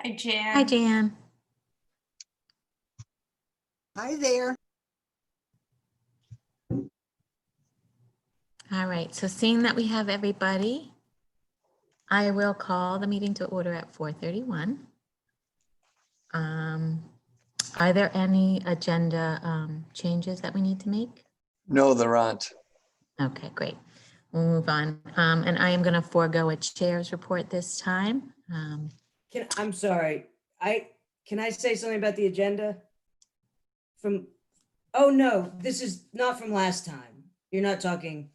Hi, Jan. Hi, Jan. Hi there. All right, so seeing that we have everybody, I will call the meeting to order at 4:31. Are there any agenda changes that we need to make? No, there aren't. Okay, great. We'll move on. And I am going to forego a chair's report this time. I'm sorry. Can I say something about the agenda? Oh no, this is not from last time. You're not talking.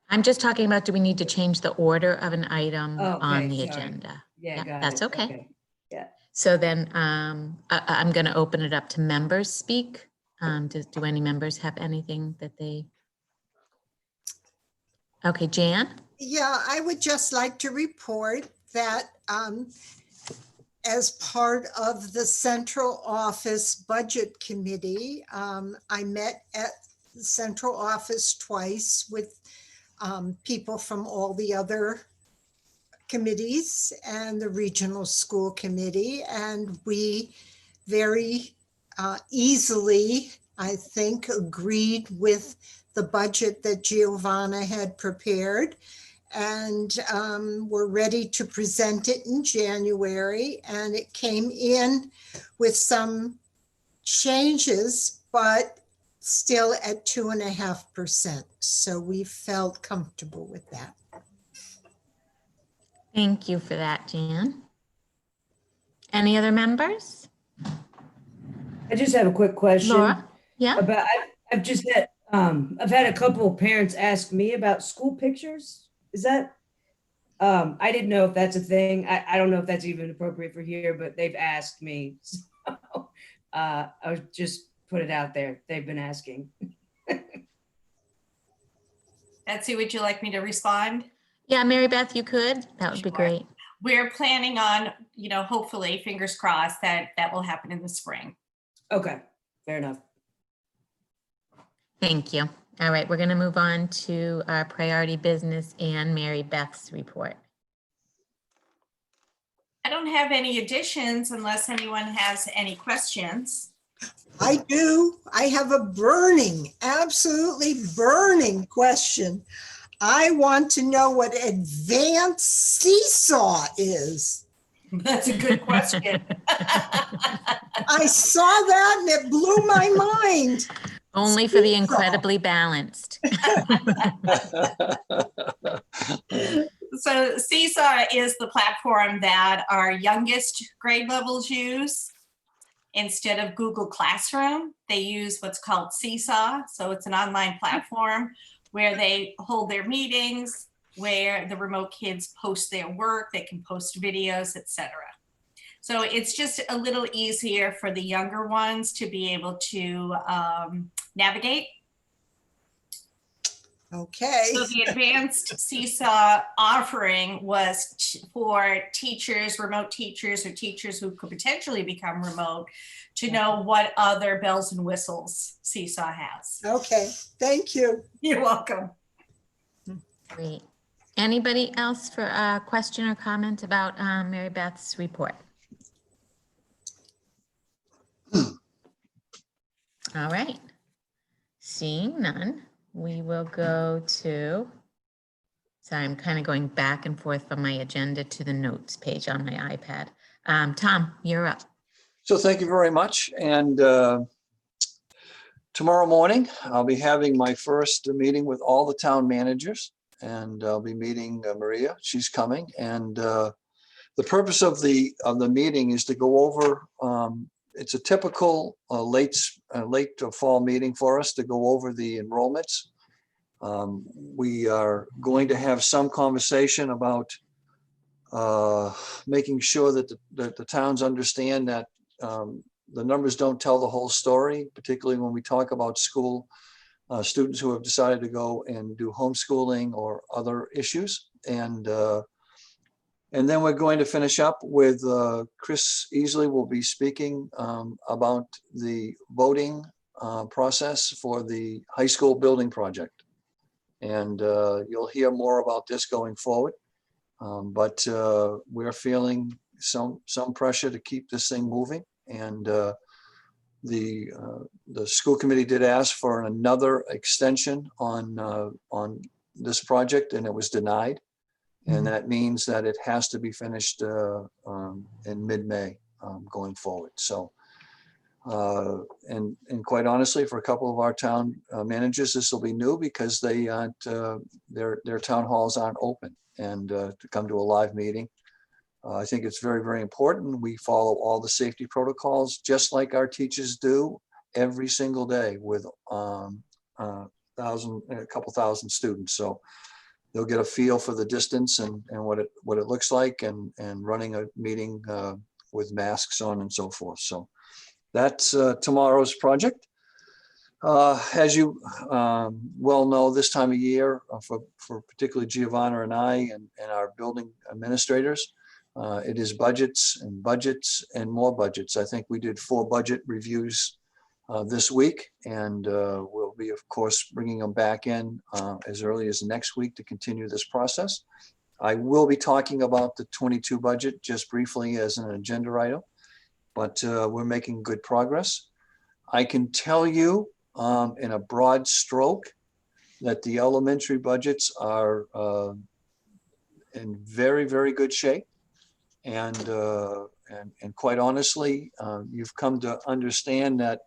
I'm just talking about, do we need to change the order of an item Oh, okay, on the sorry. agenda? Yeah, got that's it. okay. Yeah. So then I'm going to open it up to members speak. Do any members have anything that they? Okay, Jan? Yeah, I would just like to report that as part of the central office budget committee, I met at the central office twice with people from all the other committees and the regional school committee, and we very easily, I think, agreed with the budget that Giovanna had prepared, and we're ready to present it in January. And it came in with some changes, but still at 2.5%. So we felt comfortable with that. Thank you for that, Jan. Any other members? I just have a quick question. Laura? Yeah. About I've just had I've had a couple of parents ask me about school pictures. Is that I didn't know if that's a thing. I don't know if that's even appropriate for here, but they've asked me. So I was just put it out there. They've been asking. Betsy, would you like me to respond? Yeah, Mary Beth, you could. That would be Sure. great. We're planning on, hopefully, fingers crossed, that will happen in the spring. Okay, fair enough. Thank you. All right, we're going to move on to our priority business and Mary Beth's report. I don't have any additions unless anyone has any questions. I do. I have a burning, absolutely burning question. I want to know what advanced seesaw is. That's a good question. I saw that and it blew my mind. Only for the incredibly balanced. So Seesaw is the platform that our youngest grade levels use. Instead of Google Classroom, they use what's called Seesaw. So it's an online platform where they hold their meetings, where the remote kids post their work, they can post videos, etc. So it's just a little easier for the younger ones to be able to navigate. Okay. So the advanced Seesaw offering was for teachers, remote teachers, or teachers who could potentially become remote, to know what other bells and whistles Seesaw has. Okay, thank you. You're welcome. Great. Anybody else for a question or comment about Mary Beth's report? All right. Seeing none, we will go to, sorry, I'm kind of going back and forth from my agenda to the notes page on my iPad. Tom, you're up. So thank you very much. And tomorrow morning, I'll be having my first meeting with all the town managers, and I'll be meeting Maria. She's coming. And the purpose of the meeting is to go over, it's a typical late fall meeting for us to go over the enrollments. We are going to have some conversation about making sure that the towns understand that the numbers don't tell the whole story, particularly when we talk about school students who have decided to go and do homeschooling or other issues. And then we're going to finish up with Chris Easley will be speaking about the voting process for the high school building project. And you'll hear more about this going forward. But we're feeling some pressure to keep this thing moving. And the school committee did ask for another extension on this project, and it was denied. And that means that it has to be finished in mid-May going forward. So, and quite honestly, for a couple of our town managers, this will be new because they aren't, their town halls aren't open, and to come to a live meeting. I think it's very, very important. We follow all the safety protocols, just like our teachers do every single day with a couple thousand students. So they'll get a feel for the distance and what it looks like, and running a meeting with masks on and so forth. So that's tomorrow's project. As you well know, this time of year, for particularly Giovanna and I and our building administrators, it is budgets and more budgets. I think we did 4 budget reviews this week, and we'll be, of course, bringing them back in as early as next week to continue this process. I will be talking about the 22 budget just briefly as an agenda item, but we're making good progress. I can tell you in a broad stroke that the elementary budgets are in very, very good shape. And quite honestly, you've come to understand that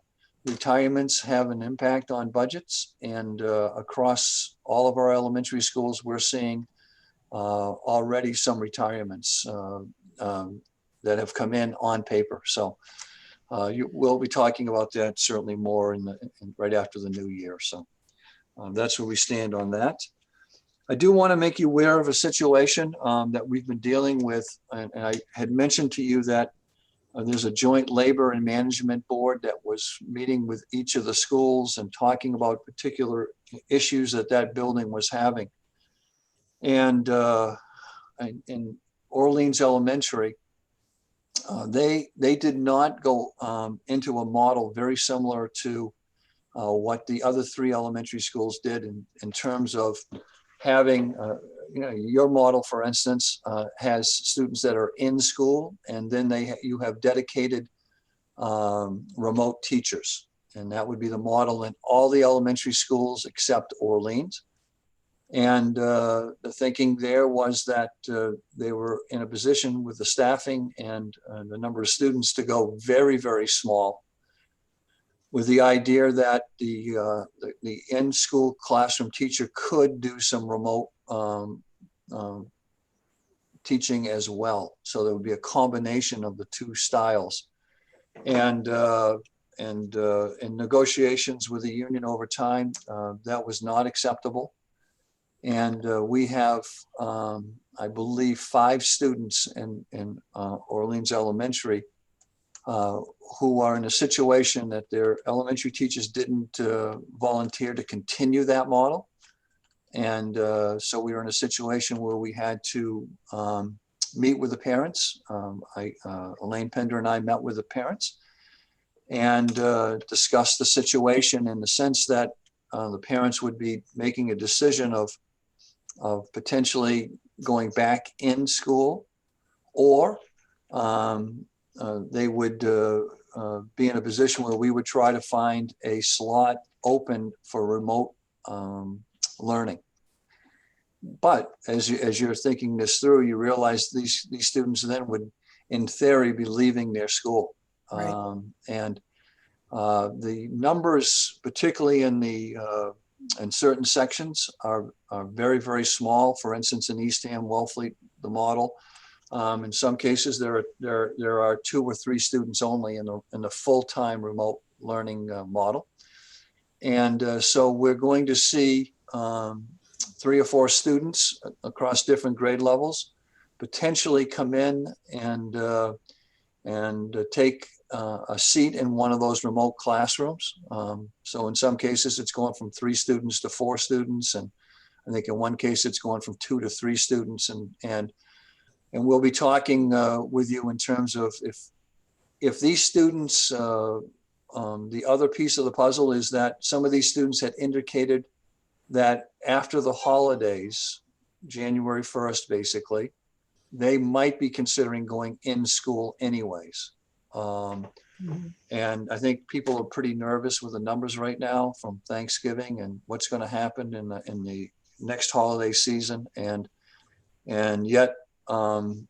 retirements have an impact on budgets, and across all of our elementary schools, we're seeing already some retirements that have come in on paper. So we'll be talking about that certainly more right after the new year. So that's where we stand on that. I do want to make you aware of a situation that we've been dealing with, and I had mentioned to you that there's a joint labor and management board that was meeting with each of the schools and talking about particular issues that building was having. And in Orleans Elementary, they did not go into a model very similar to what the other 3 elementary schools did in terms of having, your model, for instance, has students that are in school, and then you have dedicated remote teachers. And that would be the model in all the elementary schools except Orleans. And the thinking there was that they were in a position with the staffing and the number of students to go very, very small, with the idea that the in-school classroom teacher could do some remote teaching as well. So there would be a combination of the 2 styles. And in negotiations with the union over time, that was not acceptable. And we have, I believe, 5 students in Orleans Elementary who are in a situation that their elementary teachers didn't volunteer to continue that model. And so we were in a situation where we had to meet with the parents. Elaine Pender and I met with the parents and discussed the situation in the sense that the parents would be making a decision of potentially going back in school, or they would be in a position where we would try to find a slot open for remote learning. But as you're thinking this through, you realize these students then would, in theory, be leaving their school. Right. And the numbers, particularly in certain sections, are very, very small. For instance, in Eastham, Wellfleet, the model. In some cases, there are 2 or 3 students only in the full-time remote learning model. And so we're going to see 3 or 4 students across different grade levels potentially come in and take a seat in one of those remote classrooms. So in some cases, it's going from 3 students to 4 students. And I think in one case, it's going from 2 to 3 students. And we'll be talking with you in terms of if these students, the other piece of the puzzle is that some of these students had indicated that after the holidays, January 1st, basically, they might be considering going in school anyways. Mhm. And I think people are pretty nervous with the numbers right now from Thanksgiving and what's going to happen in the next holiday season. And yet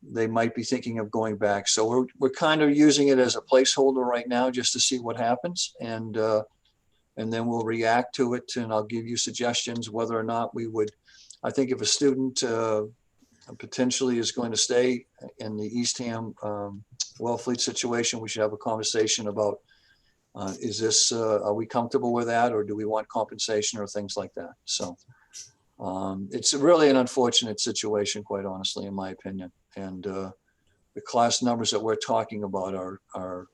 they might be thinking of going back. So we're kind of using it as a placeholder right now just to see what happens. And then we'll react to it, and I'll give you suggestions whether or not we would. I think if a student potentially is going to stay in the Eastham Wellfleet situation, we should have a conversation about is this, are we comfortable with that, or do we want compensation or things like that? So it's really an unfortunate situation, quite honestly, in my opinion. And the class numbers that we're talking about are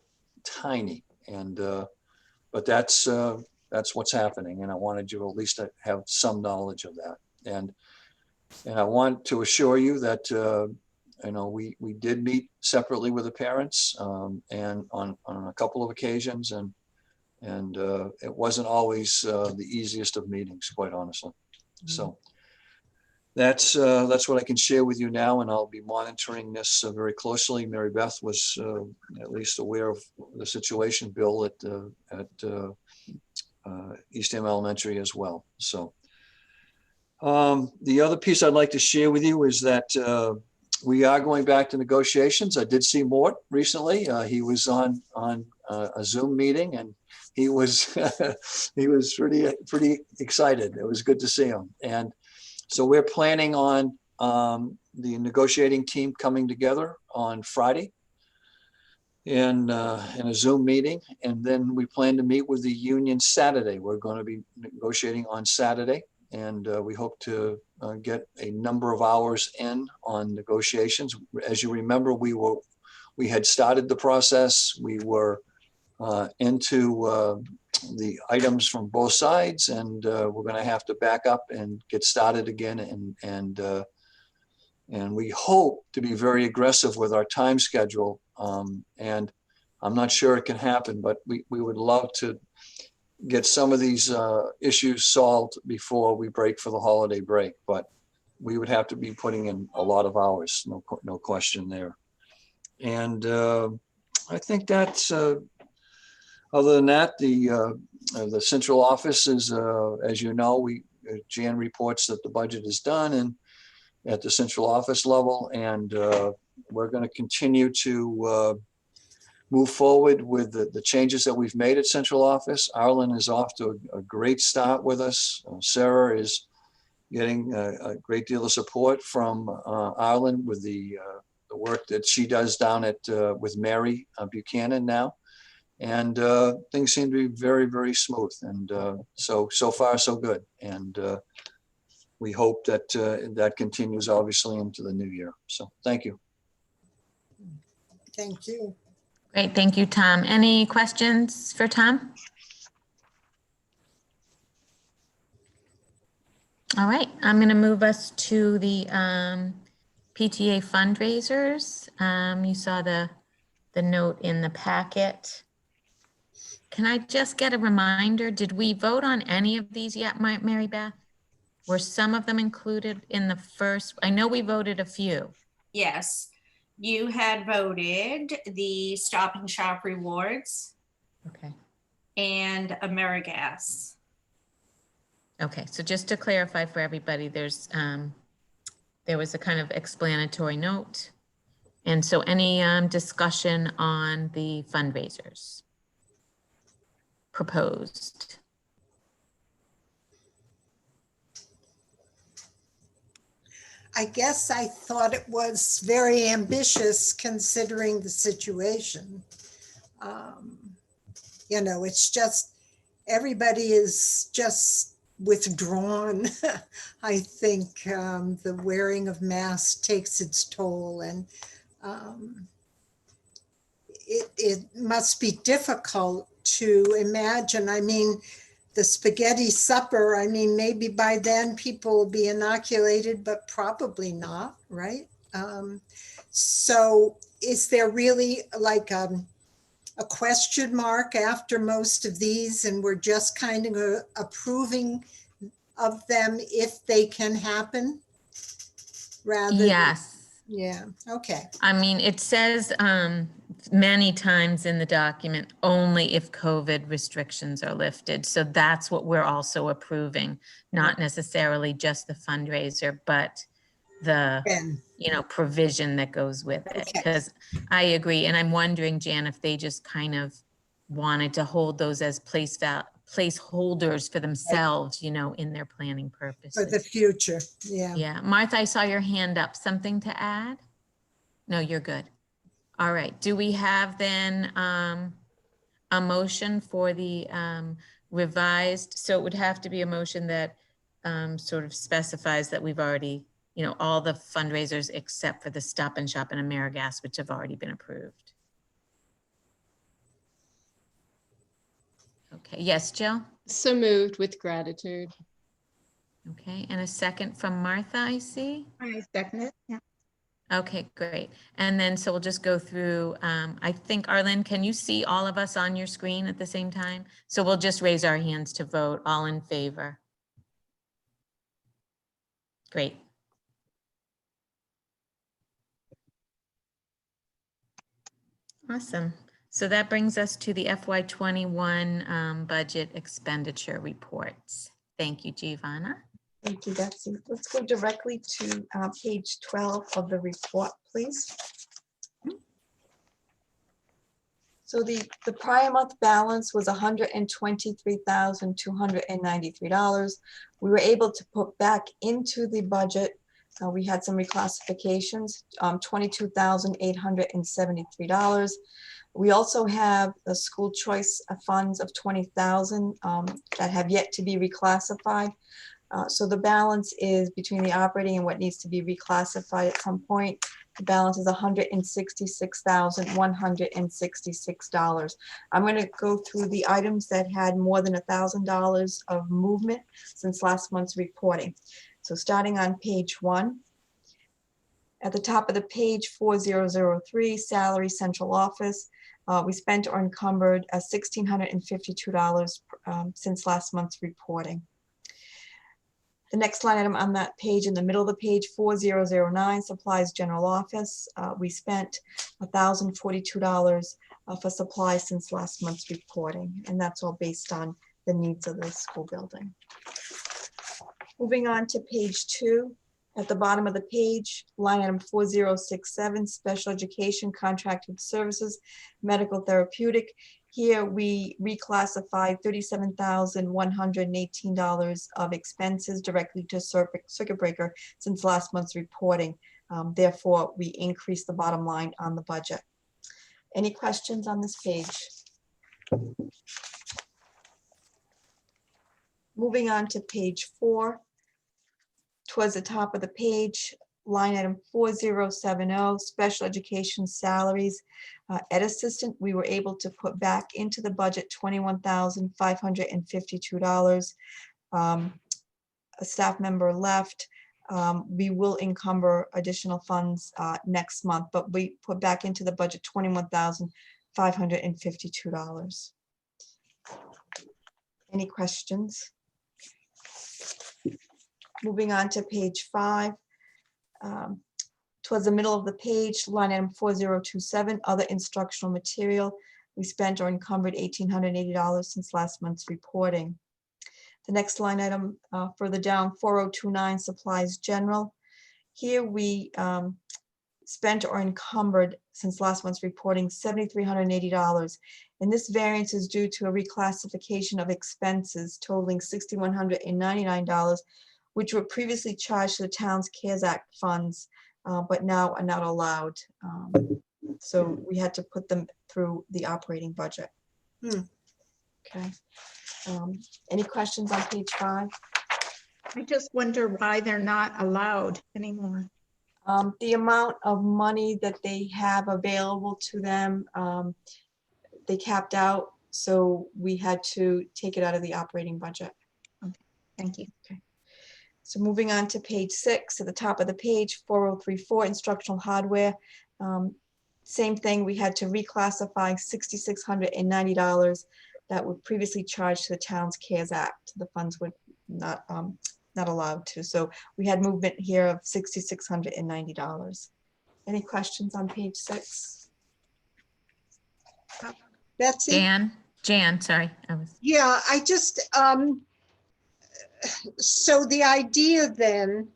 tiny, and but that's what's happening. And I wanted you at least to have some knowledge of that. And I want to assure you that we did meet separately with the parents and on a couple of occasions, and it wasn't always the easiest of meetings, quite honestly. So that's what I can share with you now, and I'll be monitoring this very closely. Mary Beth was at least aware of the situation, Bill, at Eastham Elementary as well. So the other piece I'd like to share with you is that we are going back to negotiations. I did see Mort recently. He was on a Zoom meeting, and he was he was pretty excited. It was good to see him. And so we're planning on the negotiating team coming together on Friday in a Zoom meeting, and then we plan to meet with the union Saturday. We're going to be negotiating on Saturday, and we hope to get a number of hours in on negotiations. As you remember, we had started the process. We were into the items from both sides, and we're going to have to back up and get started again. And we hope to be very aggressive with our time schedule. And I'm not sure it can happen, but we would love to get some of these issues solved before we break for the holiday break. But we would have to be putting in a lot of hours, no question there. And I think that's, other than that, the central office is, as you know, Jan reports that the budget is done and at the central office level, and we're going to continue to move forward with the changes that we've made at central office. Arlen is off to a great start with us. Sarah is getting a great deal of support from Arlen with the work that she does down at with Mary Buchanan now. And things seem to be very, very smooth. And so far, so good. And we hope that that continues, obviously, into the new year. So thank you. Thank you. Great, thank you, Tom. Any questions for Tom? All right, I'm going to move us to the PTA fundraisers. You saw the note in the packet. Can I just get a reminder? Did we vote on any of these yet, Mary Beth? Were some of them included in the first? I know we voted a few. Yes, you had voted the Stop and Shop rewards Okay. and AmeriGas. Okay, so just to clarify for everybody, there was a kind of explanatory note. And so any discussion on the fundraisers proposed? I guess I thought it was very ambitious considering the situation. It's just, everybody is just withdrawn. I think the wearing of masks takes its toll, and it must be difficult to imagine. I mean, the spaghetti supper, I mean, maybe by then people will be inoculated, but probably not, right? So is there really like a question mark after most of these, and we're just kind of approving of them if they can happen? Rather Yes. Yeah, okay. I mean, it says many times in the document, only if COVID restrictions are lifted. So that's what we're also approving, not necessarily just the fundraiser, but the, Ben, provision that goes with it. Okay. Because I agree. And I'm wondering, Jan, if they just kind of wanted to hold those as placeholders for themselves, in their planning for purposes. the future, yeah. Yeah. Martha, I saw your hand up. Something to add? No, you're good. All right. Do we have then a motion for the revised? So it would have to be a motion that sort of specifies that we've already, all the fundraisers except for the Stop and Shop and AmeriGas, which have already been approved. Okay. Yes, Jill? So moved with gratitude. Okay. And a second from Martha, I see. I second it. Yeah. Okay, great. And then, so we'll just go through, I think, Arlen, can you see all of us on your screen at the same time? So we'll just raise our hands to vote, all in favor. Great. Awesome. So that brings us to the FY21 budget expenditure reports. Thank you, Giovanna. Thank you, Betsy. Let's go directly to page 12 of the report, please. So the prior month balance was $123,293. We were able to put back into the budget. We had some reclassifications, $22,873. We also have the school choice funds of $20,000 that have yet to be reclassified. So the balance is between the operating and what needs to be reclassified at some point. The balance is $166,166. I'm going to go through the items that had more than $1,000 of movement since last month's reporting. So starting on page 1, at the top of the page, 4003, salary central office. We spent or encumbered $1,652 since last month's reporting. The next line item on that page, in the middle of the page, 4009, supplies general office. We spent $1,042 for supplies since last month's reporting, and that's all based on the needs of the school building. Moving on to page 2, at the bottom of the page, line item 4067, special education contracted services, medical therapeutic. Here we reclassified $37,118 of expenses directly to circuit breaker since last month's reporting. Therefore, we increased the bottom line on the budget. Any questions on this page? Moving on to page 4, towards the top of the page, line item 4070, special education salaries. Ed assistant, we were able to put back into the budget $21,552. A staff member left. We will encumber additional funds next month, but we put back into the budget $21,552. Any questions? Moving on to page 5. Towards the middle of the page, line item 4027, other instructional material. We spent or encumbered $1,880 since last month's reporting. The next line item further down, 4029, supplies general. Here we spent or encumbered since last month's reporting $7,380. And this variance is due to a reclassification of expenses totaling $6,199, which were previously charged to the town's CARES Act funds, but now are not allowed. So we had to put them through the operating budget. Okay. Any questions on page 5? I just wonder why they're not allowed anymore. The amount of money that they have available to them, they capped out, so we had to take it out of the operating budget. Thank you. Okay. So moving on to page 6, at the top of the page, 4034, instructional hardware. Same thing, we had to reclassify $6,690 that were previously charged to the town's CARES Act. The funds were not allowed to. So we had movement here of $6,690. Any questions on page 6? Betsy? Jan, sorry. Yeah, I just, so the idea then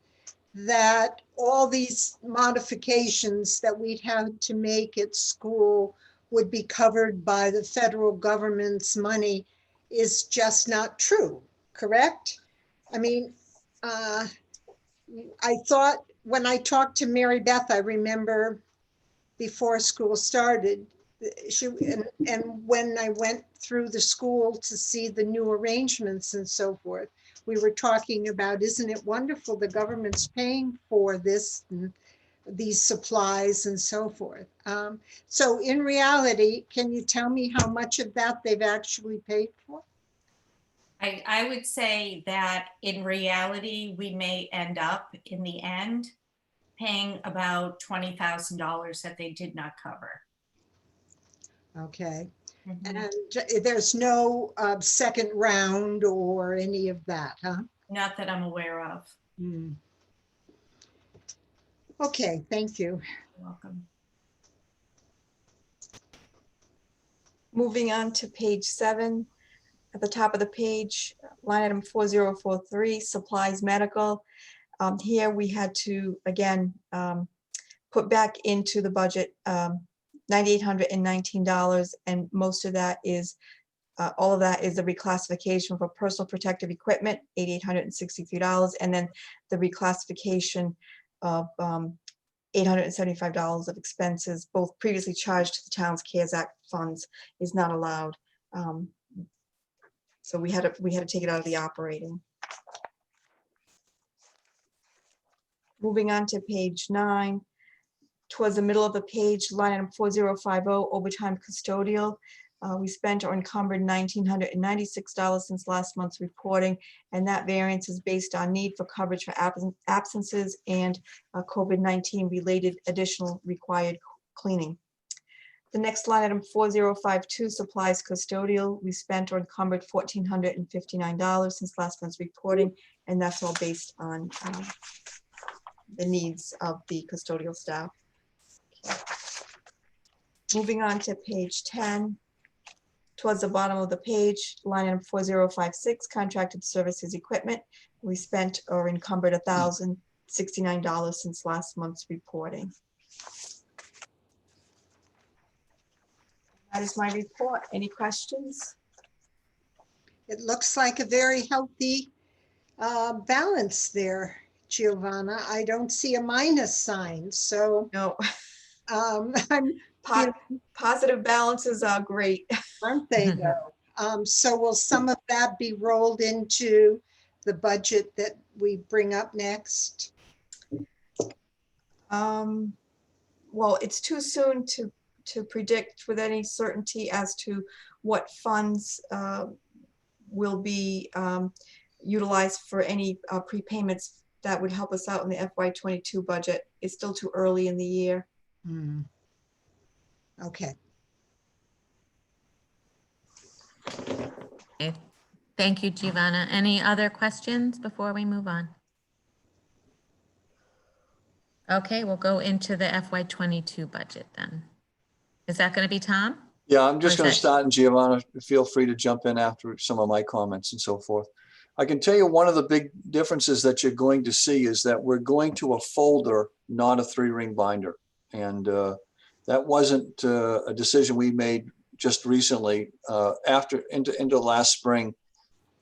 that all these modifications that we'd have to make at school would be covered by the federal government's money is just not true, correct? I mean, I thought when I talked to Mary Beth, I remember before school started, and when I went through the school to see the new arrangements and so forth, we were talking about, isn't it wonderful the government's paying for this, and these supplies and so forth. So in reality, can you tell me how much of that they've actually paid for? I would say that in reality, we may end up in the end paying about $20,000 that they did not cover. Okay, Mhm. and there's no second round or any of that, huh? Not that I'm aware of. Hmm. Okay, thank you. You're welcome. Moving on to page 7, at the top of the page, line item 4043, supplies medical. Here we had to, again, put back into the budget $9,819, and most of that is, all of that is the reclassification for personal protective equipment, $8,863, and then the reclassification of $875 of expenses, both previously charged to the town's CARES Act funds, is not allowed. So we had to take it out of the operating. Moving on to page 9, towards the middle of the page, line item 4050, overtime custodial. We spent or encumbered $1,996 since last month's reporting, and that variance is based on need for coverage for absences and COVID-19 related additional required cleaning. The next line item 4052, supplies custodial. We spent or encumbered $1,459 since last month's reporting, and that's all based on the needs of the custodial staff. Moving on to page 10, towards the bottom of the page, line item 4056, contracted services equipment. We spent or encumbered $1,069 since last month's reporting. That is my report. Any questions? It looks like a very healthy balance there, Giovanna. I don't see a minus sign, so No, I'm, positive balances are great. aren't they though? So will some of that be rolled into the budget that we bring up next? Well, it's too soon to predict with any certainty as to what funds will be utilized for any prepayments that would help us out in the FY22 budget. It's still too early in the year. Okay. Okay. Thank you, Giovanna. Any other questions before we move on? Okay, we'll go into the FY22 budget then. Is that going to be Tom? Yeah, I'm just Or going is to that- start, and Giovanna, feel free to jump in after some of my comments and so forth. I can tell you one of the big differences that you're going to see is that we're going to a folder, not a 3-ring binder. And that wasn't a decision we made just recently. Into last spring,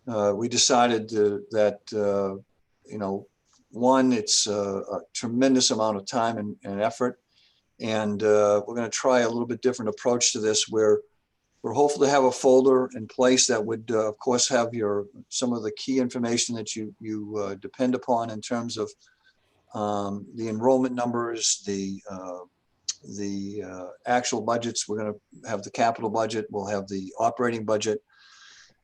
we decided that, one, it's a tremendous amount of time and effort. And we're going to try a little bit different approach to this, where we're hopeful to have a folder in place that would, of course, have some of the key information that you depend upon in terms of the enrollment numbers, the actual budgets. We're going to have the capital budget. We'll have the operating budget.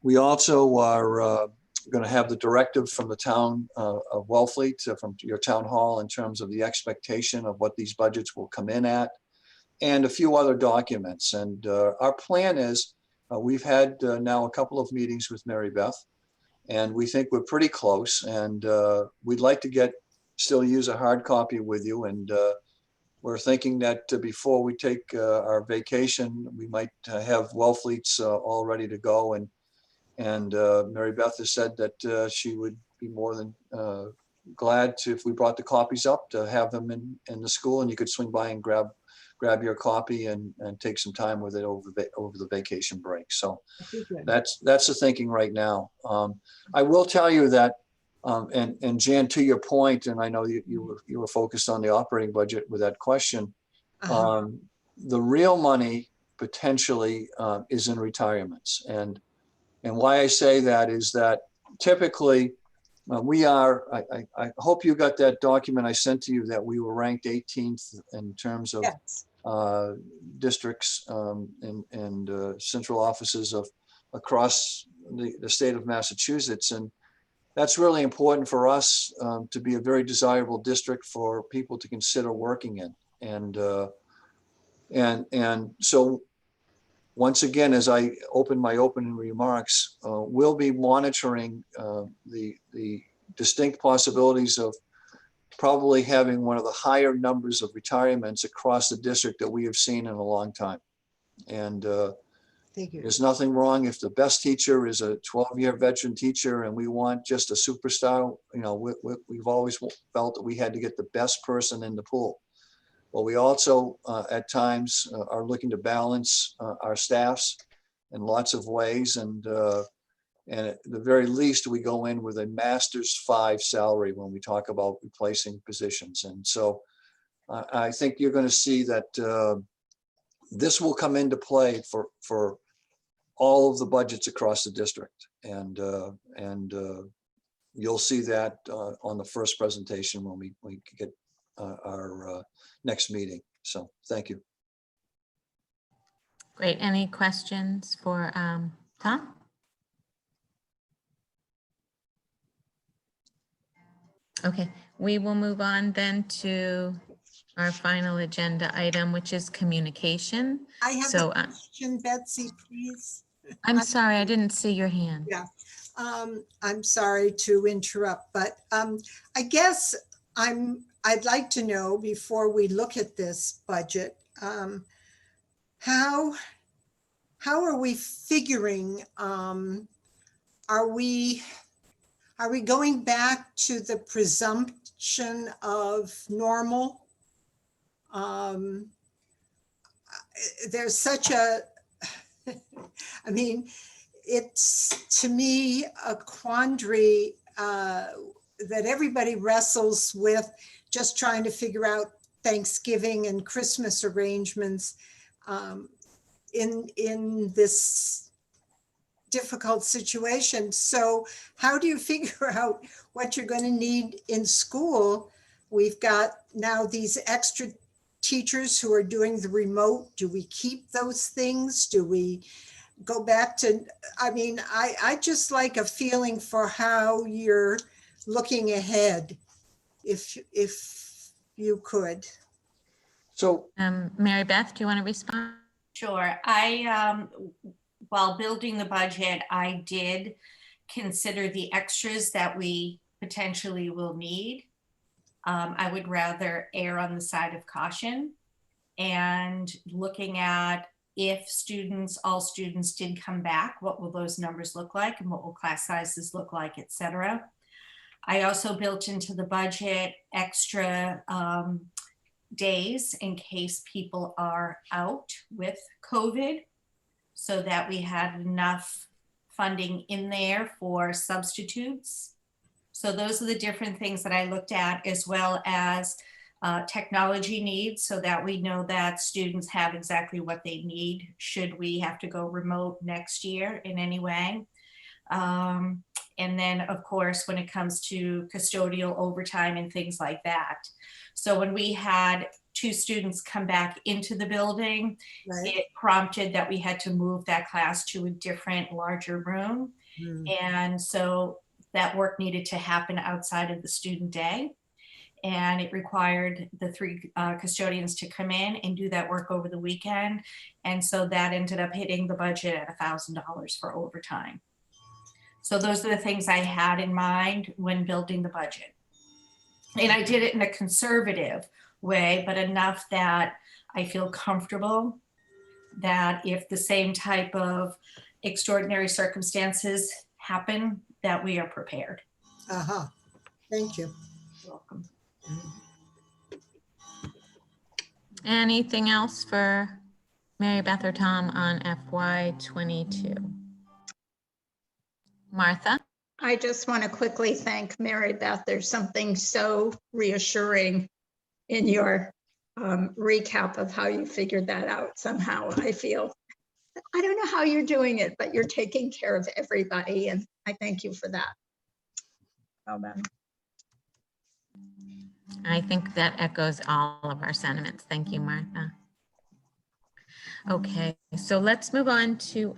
We also are going to have the directive from the town of Wellfleet, from your town hall, in terms of the expectation of what these budgets will come in at, and a few other documents. And our plan is, we've had now a couple of meetings with Mary Beth, and we think we're pretty close. And we'd like to still use a hard copy with you. And we're thinking that before we take our vacation, we might have well fleets all ready to go. And Mary Beth has said that she would be more than glad to, if we brought the copies up, to have them in the school, and you could swing by and grab your copy and take some time with it over the vacation break. So that's the thinking right now. I will tell you that, and Jan, to your point, and I know you were focused on the operating budget with that question. The real money potentially is in retirements, and why I say that is that typically we are. I hope you got that document I sent to you that we were ranked 18th in terms of Yes. districts and central offices across the state of Massachusetts. And that's really important for us to be a very desirable district for people to consider working in. And so once again, as I open my opening remarks, we'll be monitoring the distinct possibilities of probably having one of the higher numbers of retirements across the district that we have seen in a long time. And Thank you. there's nothing wrong if the best teacher is a 12-year veteran teacher and we want just a superstar. You know, we've always felt that we had to get the best person in the pool. Well, we also at times are looking to balance our staffs in lots of ways. And at the very least, we go in with a master's 5 salary when we talk about replacing positions. And so I think you're going to see that this will come into play for all of the budgets across the district. And you'll see that on the first presentation when we get our next meeting. So thank you. Great. Any questions for Tom? Okay, we will move on then to our final agenda item, which is communication. I have So, a question, Betsy, please. I'm sorry, I didn't see your hand. Yeah, I'm sorry to interrupt, but I guess I'd like to know before we look at this budget, how are we figuring? Are we going back to the presumption of normal? There's such a, I mean, it's to me a quandary that everybody wrestles with, just trying to figure out Thanksgiving and Christmas arrangements in this difficult situation. So how do you figure out what you're going to need in school? We've got now these extra teachers who are doing the remote. Do we keep those things? Do we go back to, I mean, I just like a feeling for how you're looking ahead, if you could. So Mary Beth, do you want to respond? Sure. While building the budget, I did consider the extras that we potentially will need. I would rather err on the side of caution, and looking at if all students did come back, what will those numbers look like and what will class sizes look like, et cetera. I also built into the budget extra days in case people are out with COVID, so that we had enough funding in there for substitutes. So those are the different things that I looked at, as well as technology needs, so that we know that students have exactly what they need should we have to go remote next year in any way. And then, of course, when it comes to custodial overtime and things like that. So when we had 2 students come back into the building, Right. it prompted that we had to move that class to a different, larger room. And so that work needed to happen outside of the student day. And it required the 3 custodians to come in and do that work over the weekend. And so that ended up hitting the budget at $1,000 for overtime. So those are the things I had in mind when building the budget. And I did it in a conservative way, but enough that I feel comfortable that if the same type of extraordinary circumstances happen, that we are prepared. Uh-huh. Thank you. Welcome. Anything else for Mary Beth or Tom on FY22? Martha? I just want to quickly thank Mary Beth. There's something so reassuring in your recap of how you figured that out somehow. I feel, I don't know how you're doing it, but you're taking care of everybody, and I thank you for that. Well done. I think that echoes all of our sentiments. Thank you, Martha. Okay, so let's move on to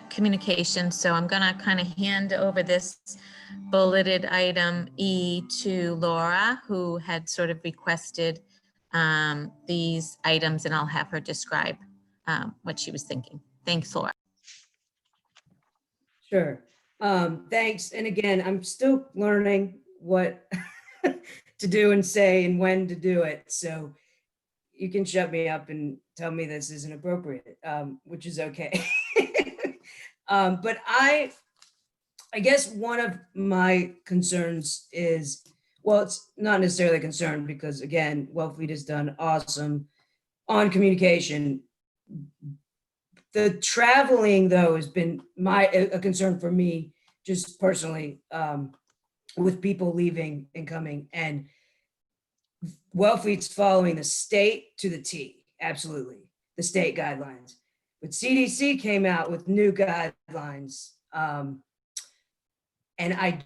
communication. So I'm gonna kind of hand over this bulleted item E to Laura, who had sort of requested these items, and I'll have her describe what she was thinking. Thanks, Laura. Sure. Thanks. And again, I'm still learning what to do and say and when to do it. So you can shut me up and tell me this isn't appropriate, which is okay. But I guess one of my concerns is, well, it's not necessarily a concern because again, Wellfleet has done awesome on communication. The traveling though has been a concern for me, just personally, with people leaving and coming, and Wellfleet's following the state to the T, absolutely, the state guidelines. But CDC came out with new guidelines, and I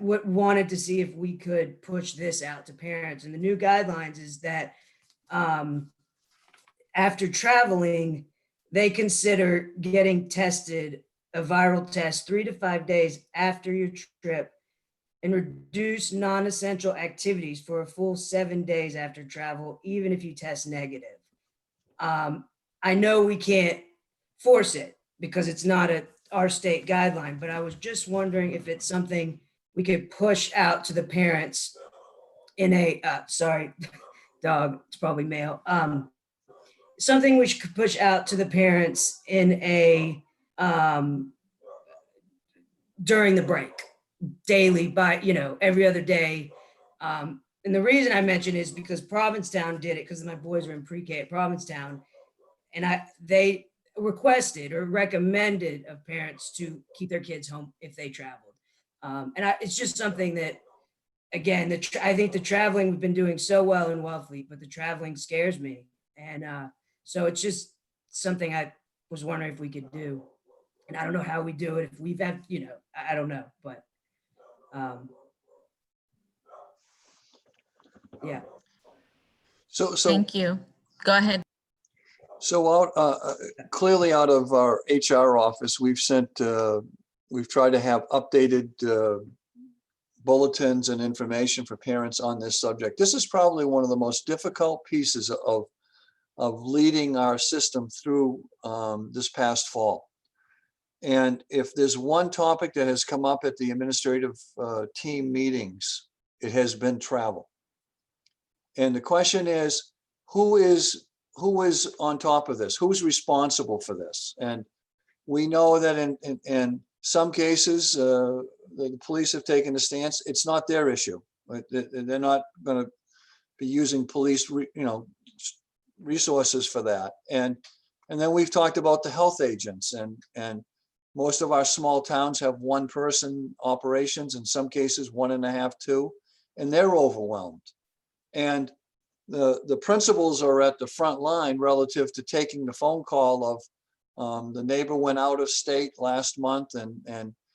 wanted to see if we could push this out to parents. And the new guidelines is that after traveling, they consider getting tested, a viral test, 3 to 5 days after your trip, and reduce non-essential activities for a full 7 days after travel, even if you test negative. I know we can't force it because it's not our state guideline, but I was just wondering if it's something we could push out to the parents in a, sorry, dog, it's probably male. Something we could push out to the parents in a, during the break, daily, by, every other day. And the reason I mention is because Provincetown did it, because my boys were in pre-K at Provincetown, and they requested or recommended of parents to keep their kids home if they traveled. It's just something that, again, I think the traveling, we've been doing so well in Wellfleet, but the traveling scares me. And so it's just something I was wondering if we could do. And I don't know how we do it. If we've had, I don't know, but yeah. So Thank you. Go ahead. So clearly out of our HR office, we've tried to have updated bulletins and information for parents on this subject. This is probably one of the most difficult pieces of leading our system through this past fall. And if there's one topic that has come up at the administrative team meetings, it has been travel. And the question is, who is on top of this? Who's responsible for this? And we know that in some cases, the police have taken a stance. It's not their issue. They're not going to be using police, resources for that. And then we've talked about the health agents, and most of our small towns have one person operations, in some cases 1.5, 2, and they're overwhelmed. And the principals are at the front line relative to taking the phone call of the neighbor went out of state last month, and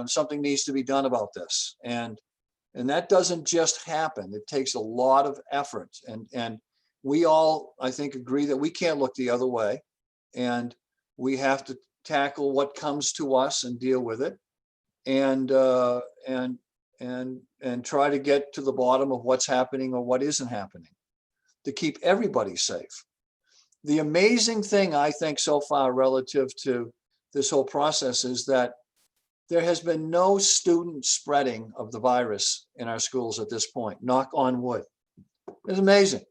something needs to be done about this. And that doesn't just happen. It takes a lot of effort. And we all, I think, agree that we can't look the other way, and we have to tackle what comes to us and deal with it, and try to get to the bottom of what's happening or what isn't happening to keep everybody safe. The amazing thing, I think, so far relative to this whole process is that there has been no student spreading of the virus in our schools at this point, knock on wood. It's amazing.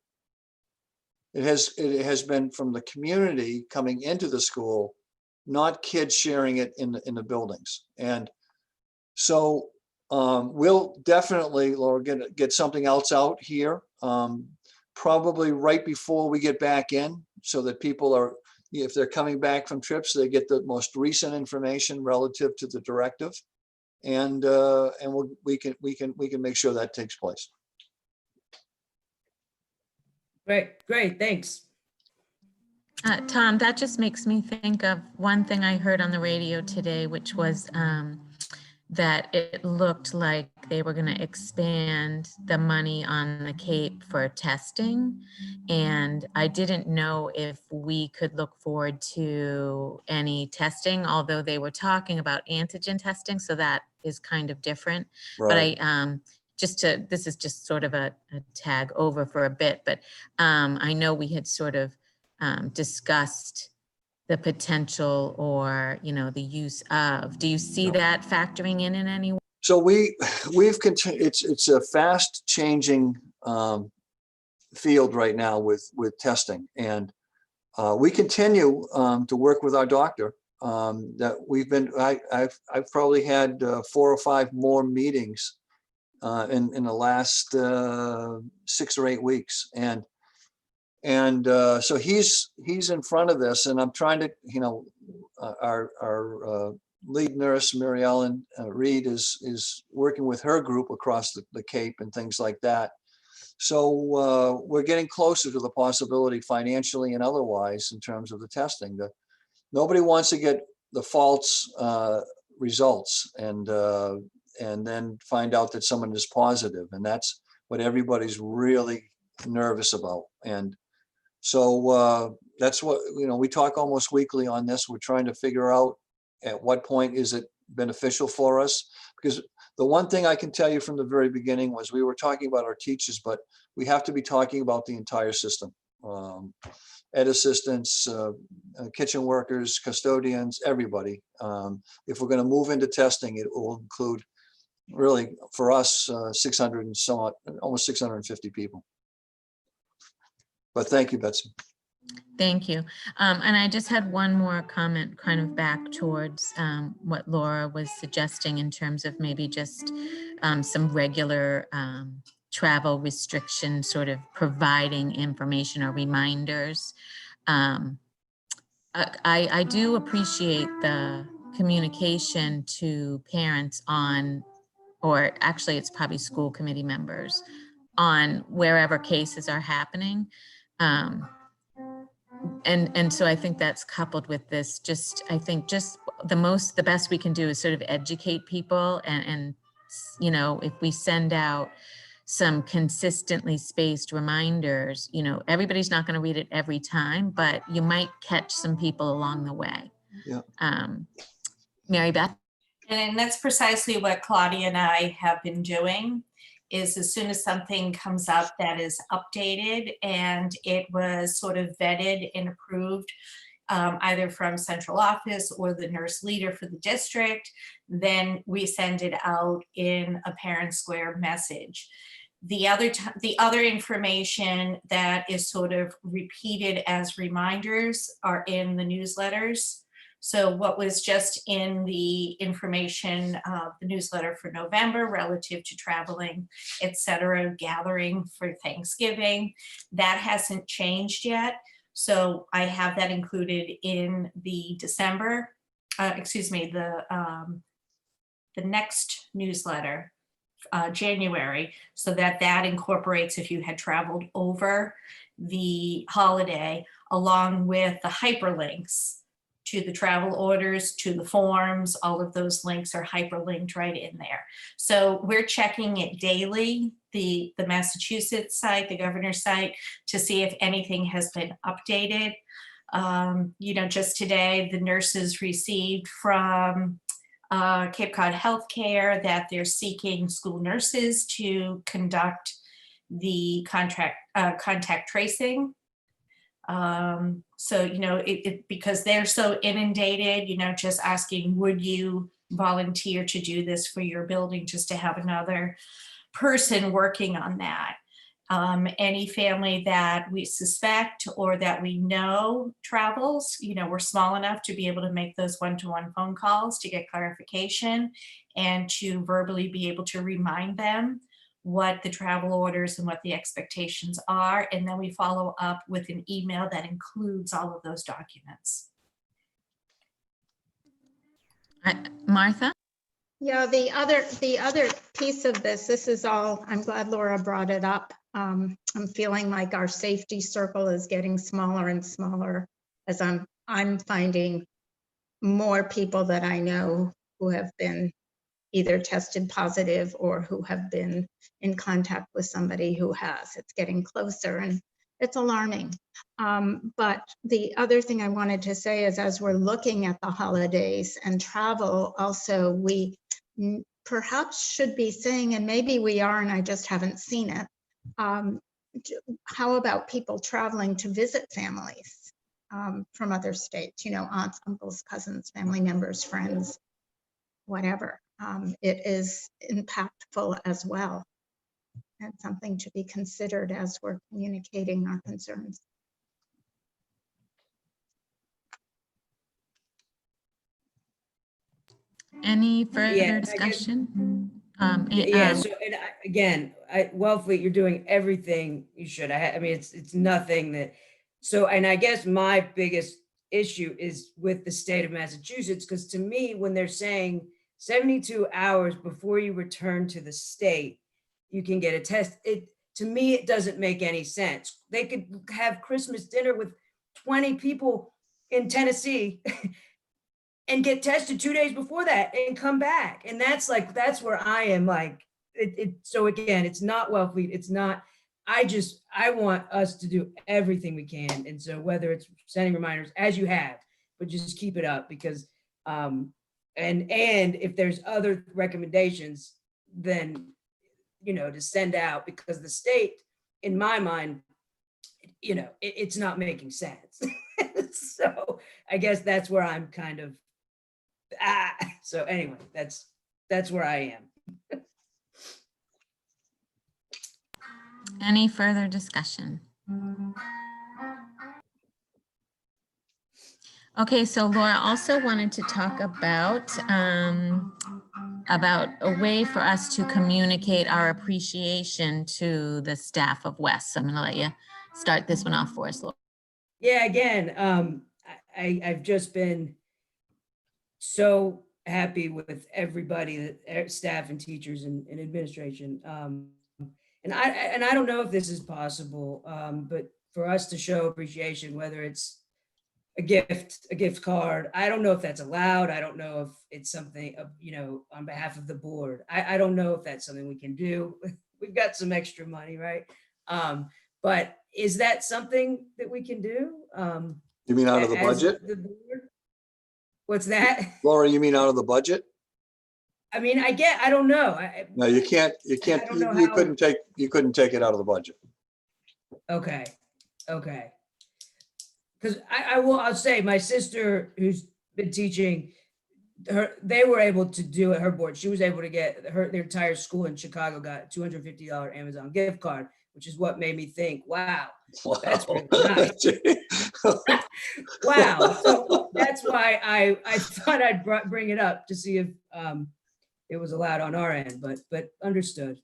It has been from the community coming into the school, not kids sharing it in the buildings. And so we'll definitely, Laura, get something else out here, probably right before we get back in, so that people are, if they're coming back from trips, they get the most recent information relative to the directive, and we can make sure that takes place. Great, thanks. Tom, that just makes me think of one thing I heard on the radio today, which was that it looked like they were going to expand the money on the Cape for testing. And I didn't know if we could look forward to any testing, although they were talking about antigen testing. So that is kind of different. Right. But this is just sort of a tag over for a bit, but I know we had sort of discussed the potential or, the use of. Do you see that factoring in any way? So we've continued. It's a fast changing field right now with testing, and we continue to work with our doctor. That we've been. I've probably had 4 or 5 more meetings in the last 6 or 8 weeks, and so he's in front of this, and I'm trying to, our lead nurse, Mary Ellen Reed, is working with her group across the Cape and things like that. So we're getting closer to the possibility, financially and otherwise, in terms of the testing. Nobody wants to get the false results and then find out that someone is positive, and that's what everybody's really nervous about. And so that's what, we talk almost weekly on this. We're trying to figure out at what point is it beneficial for us, because the one thing I can tell you from the very beginning was we were talking about our teachers, but we have to be talking about the entire system. Ed assistants, kitchen workers, custodians, everybody. If we're going to move into testing, it will include, really, for us, 600 and somewhat, almost 650 people. But thank you, Betsy. Thank you. And I just had one more comment kind of back towards what Laura was suggesting in terms of maybe just some regular travel restriction, sort of providing information or reminders. I do appreciate the communication to parents on, or actually it's probably school committee members, on wherever cases are happening. And so I think that's coupled with this, I think the best we can do is sort of educate people, and if we send out some consistently spaced reminders, everybody's not going to read it every time, but you might catch some people along the way. Yeah. Mary Beth? And that's precisely what Claudia and I have been doing, is as soon as something comes up that is updated and it was sort of vetted and approved, either from central office or the nurse leader for the district, then we send it out in a Parent Square message. The other information that is sort of repeated as reminders are in the newsletters. So what was just in the information, the newsletter for November relative to traveling, et cetera, gathering for Thanksgiving, that hasn't changed yet. So I have that included in the December, the next newsletter, January, so that incorporates if you had traveled over the holiday, along with the hyperlinks to the travel orders, to the forms. All of those links are hyperlinked right in there. So we're checking it daily, the Massachusetts site, the governor's site, to see if anything has been updated. Just today, the nurses received from Cape Cod Healthcare that they're seeking school nurses to conduct the contact tracing. So, because they're so inundated, just asking, would you volunteer to do this for your building, just to have another person working on that. Any family that we suspect or that we know travels, we're small enough to be able to make those one-to-one phone calls to get clarification and to verbally be able to remind them what the travel orders and what the expectations are. And then we follow up with an email that includes all of those documents. Martha? Yeah, the other piece of this is all, I'm glad Laura brought it up. I'm feeling like our safety circle is getting smaller and smaller as I'm finding more people that I know who have been either tested positive or who have been in contact with somebody who has. It's getting closer and it's alarming. But the other thing I wanted to say is, as we're looking at the holidays and travel, also, we perhaps should be saying, and maybe we are, and I just haven't seen it, how about people traveling to visit families from other states, aunts, uncles, cousins, family members, friends, whatever. It is impactful as well, and something to be considered as we're communicating our concerns. Any further Yeah, I guess- discussion? Yeah, so again, Wellfleet, you're doing everything you should. I mean, it's nothing that, and I guess my biggest issue is with the state of Massachusetts, because to me, when they're saying 72 hours before you return to the state, you can get a test, to me, it doesn't make any sense. They could have Christmas dinner with 20 people in Tennessee and get tested 2 days before that and come back. And that's where I am like, so again, it's not Wellfleet. It's not, I want us to do everything we can. And so whether it's sending reminders as you have, but just keep it up, because, and if there's other recommendations, then, to send out, because the state, in my mind, it's not making sense. So I guess that's where I'm kind of, so anyway, that's where I am. Any further discussion? Okay, so Laura also wanted to talk about a way for us to communicate our appreciation to the staff of West. So I'm gonna let you start this one off for us, Laura. Yeah, again, I've just been so happy with everybody, staff and teachers and administration. And I don't know if this is possible, but for us to show appreciation, whether it's a gift card, I don't know if that's allowed. I don't know if it's something, on behalf of the board. I don't know if that's something we can do. We've got some extra money, right? But is that something that we can do? You mean out of the as budget? the board? What's that? Laura, you mean out of the budget? I mean, I don't know. No, you can't, you don't know you how- couldn't take it out of the budget. Okay. Because I'll say my sister, who's been teaching, they were able to do it, her board. She was able to get their entire school in Chicago got a $250 Amazon gift card, which is what made me think, wow, that's pretty nice. Wow. So that's why I thought I'd bring it up to see if it was allowed on our end, but understood.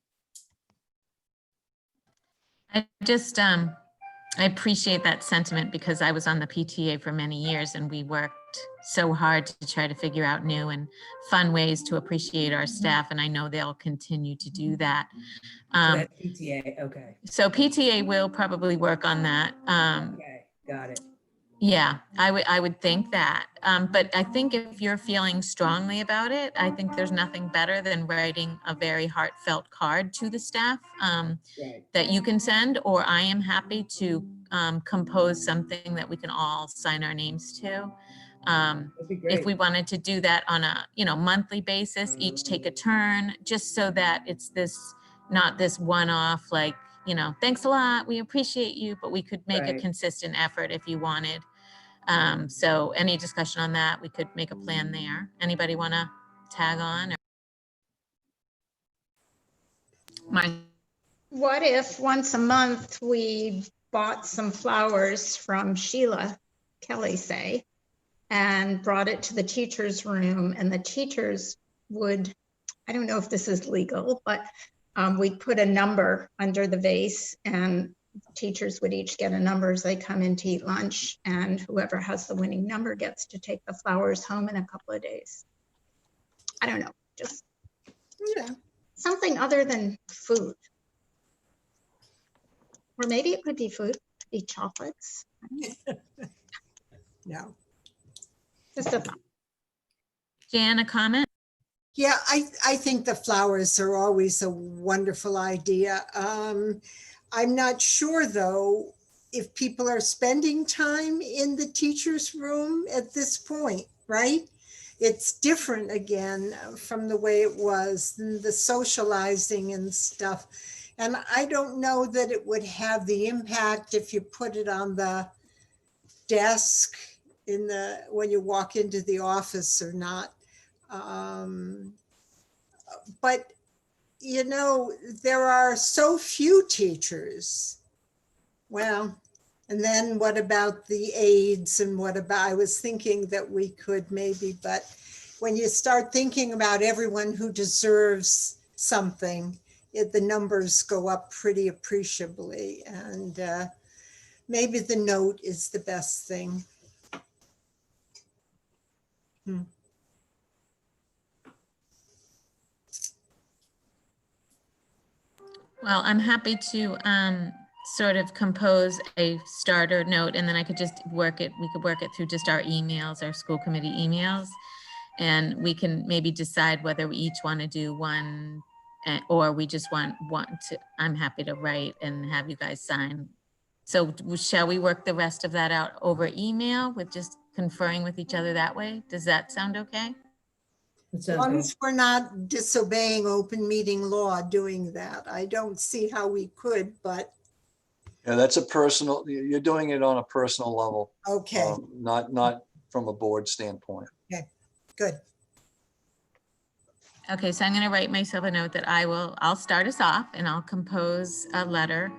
I just, I appreciate that sentiment, because I was on the PTA for many years and we worked so hard to try to figure out new and fun ways to appreciate our staff. And I know they'll continue to do that. So that's PTA. Okay. So PTA will probably work on that. Okay. Got it. Yeah, I would think that. But I think if you're feeling strongly about it, I think there's nothing better than writing a very heartfelt card to the staff Right. that you can send, or I am happy to compose something that we can all sign our names to. That'd be great. If we wanted to do that on a monthly basis, each take a turn, just so that it's not this one-off, like, thanks a lot, we appreciate you, but we could make a Right. consistent effort if you wanted. So any discussion on that, we could make a plan there. Anybody want to tag on? My, What if once a month we bought some flowers from Sheila Kelly, say, and brought it to the teacher's room, and the teachers would, I don't know if this is legal, but we'd put a number under the vase, and teachers would each get a number as they come in to eat lunch, and whoever has the winning number gets to take the flowers home in a couple of days. I don't know, just Yeah. something other than food. Or maybe it could be food, could be chocolates. No. Just a thought. Jan, a comment? Yeah, I think the flowers are always a wonderful idea. I'm not sure, though, if people are spending time in the teacher's room at this point, right? It's different again from the way it was, the socializing and stuff. And I don't know that it would have the impact if you put it on the desk when you walk into the office or not. But, you know, there are so few teachers. Well, and then what about the aides and what about, I was thinking that we could maybe, but when you start thinking about everyone who deserves something, the numbers go up pretty appreciably. And maybe the note is the best thing. Well, I'm happy to sort of compose a starter note, and then I could just we could work it through just our emails, our school committee emails. And we can maybe decide whether we each want to do one or we just want to, I'm happy to write and have you guys sign. So shall we work the rest of that out over email with just conferring with each other that way? Does that sound okay? That As sounds long good. as we're not disobeying open meeting law doing that. I don't see how we could, but Yeah, that's a personal, you're doing it on a personal level, okay, not from a board standpoint. good. Okay, so I'm going to write myself a note that I'll start us off and I'll compose a letter.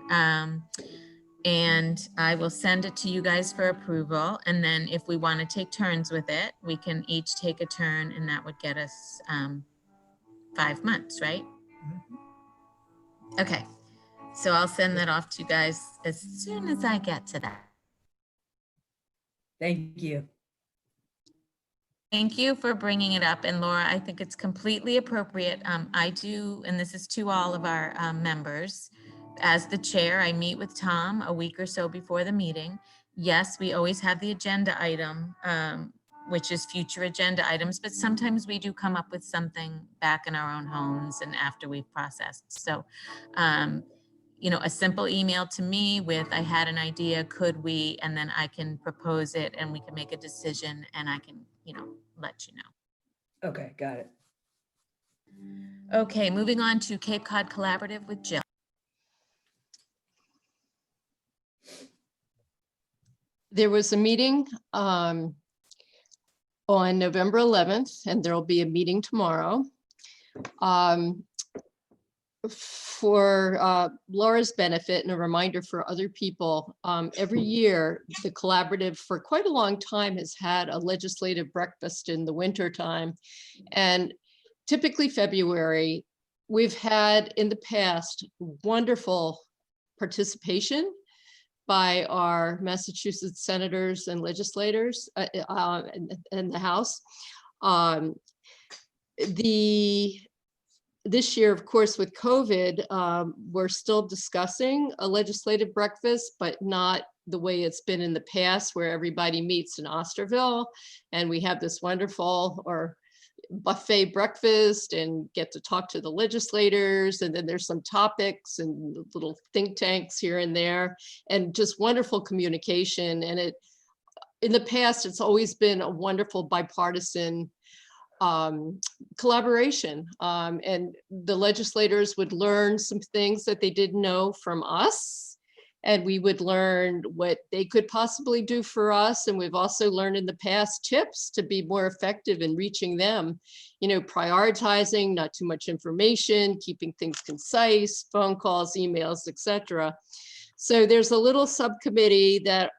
And I will send it to you guys for approval. And then if we want to take turns with it, we can each take a turn and that would get us 5 months, right? Okay, so I'll send that off to you guys as soon as I get to that. Thank you. Thank you for bringing it up. And Laura, I think it's completely appropriate. I do, and this is to all of our members. As the chair, I meet with Tom a week or so before the meeting. Yes, we always have the agenda item, which is future agenda items, but sometimes we do come up with something back in our own homes and after we've processed. So, you know, a simple email to me with, I had an idea, could we, and then I can propose it and we can make a decision and I can, you know, let you know. Okay, got it. Okay, moving on to Cape Cod Collaborative with Jill. There was a meeting on November 11th, and there will be a meeting tomorrow. For Laura's benefit and a reminder for other people, every year, the collaborative for quite a long time has had a legislative breakfast in the winter time. And typically February, we've had in the past wonderful participation by our Massachusetts senators and legislators in the House. This year, of course, with COVID, we're still discussing a legislative breakfast, but not the way it's been in the past, where everybody meets in Osterville and we have this wonderful buffet breakfast and get to talk to the legislators. And then there's some topics and little think tanks here and there and just wonderful communication. And in the past, it's always been a wonderful bipartisan collaboration, and the legislators would learn some things that they didn't know from us, and we would learn what they could possibly do for us. And we've also learned in the past tips to be more effective in reaching them, you know, prioritizing, not too much information, keeping things concise, phone calls, emails, etc. So there's a little subcommittee that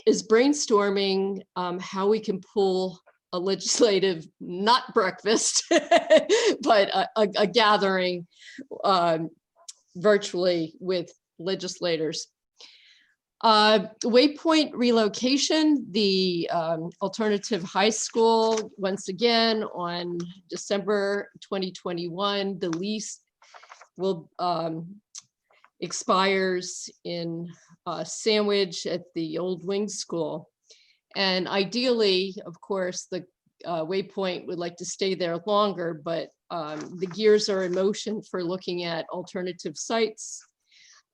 is brainstorming how we can pull a legislative, not breakfast, but a gathering virtually with legislators. Waypoint relocation, the alternative high school, once again, on December 2021, the lease will expires in Sandwich at the Old Wings School. And ideally, of course, the Waypoint would like to stay there longer, but the gears are in motion for looking at alternative sites.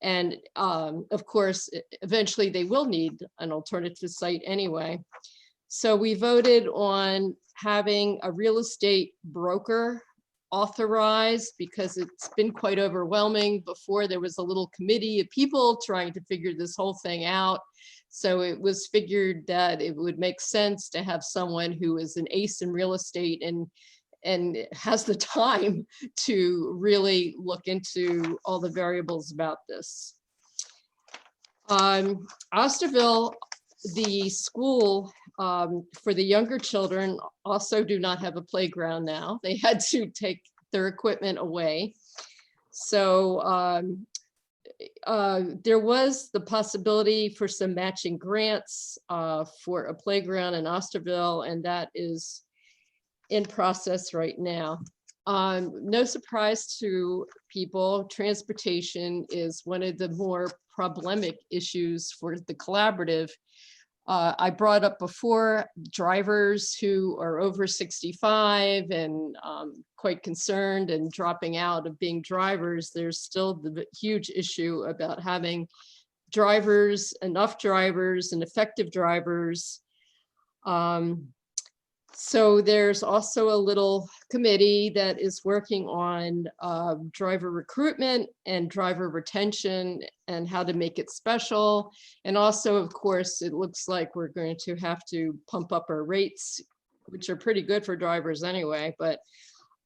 And of course, eventually they will need an alternative site anyway. So we voted on having a real estate broker authorized because it's been quite overwhelming. Before, there was a little committee of people trying to figure this whole thing out. So it was figured that it would make sense to have someone who is an ace in real estate and has the time to really look into all the variables about this. Osterville, the school for the younger children also do not have a playground now. They had to take their equipment away. So there was the possibility for some matching grants for a playground in Osterville, and that is in process right now. No surprise to people, transportation is one of the more problematic issues for the collaborative. I brought up before drivers who are over 65 and quite concerned and dropping out of being drivers. There's still the huge issue about having drivers, enough drivers and effective drivers. So there's also a little committee that is working on driver recruitment and driver retention and how to make it special. And also, of course, it looks like we're going to have to pump up our rates, which are pretty good for drivers anyway. But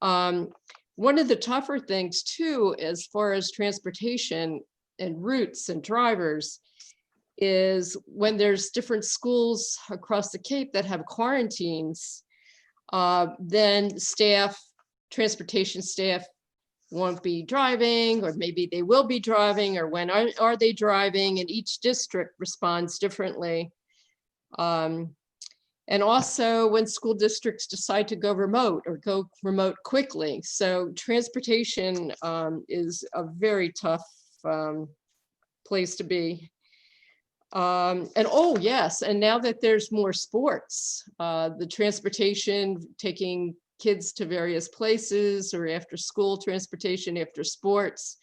one of the tougher things too, as far as transportation and routes and drivers, is when there's different schools across the Cape that have quarantines, then staff, transportation staff won't be driving, or maybe they will be driving, or when are they driving, and each district responds differently. And also when school districts decide to go remote or go remote quickly. So transportation is a very tough place to be. And oh yes, and now that there's more sports, the transportation, taking kids to various places, or after school transportation after sports,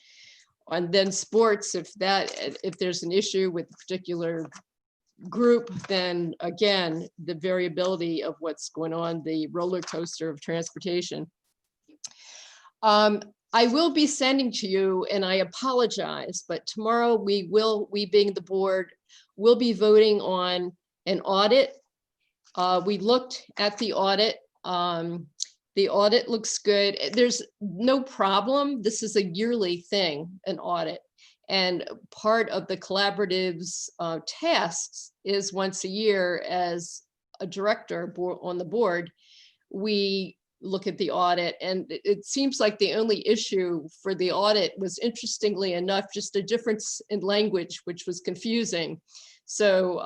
and then sports, if there's an issue with a particular group, then again, the variability of what's going on, the roller coaster of transportation. I will be sending to you, and I apologize, but tomorrow we being the board, will be voting on an audit. We looked at the audit. The audit looks good. There's no problem. This is a yearly thing, an audit. And part of the collaborative's tasks is once a year, as a director on the board, we look at the audit. And it seems like the only issue for the audit was, interestingly enough, just a difference in language, which was confusing. So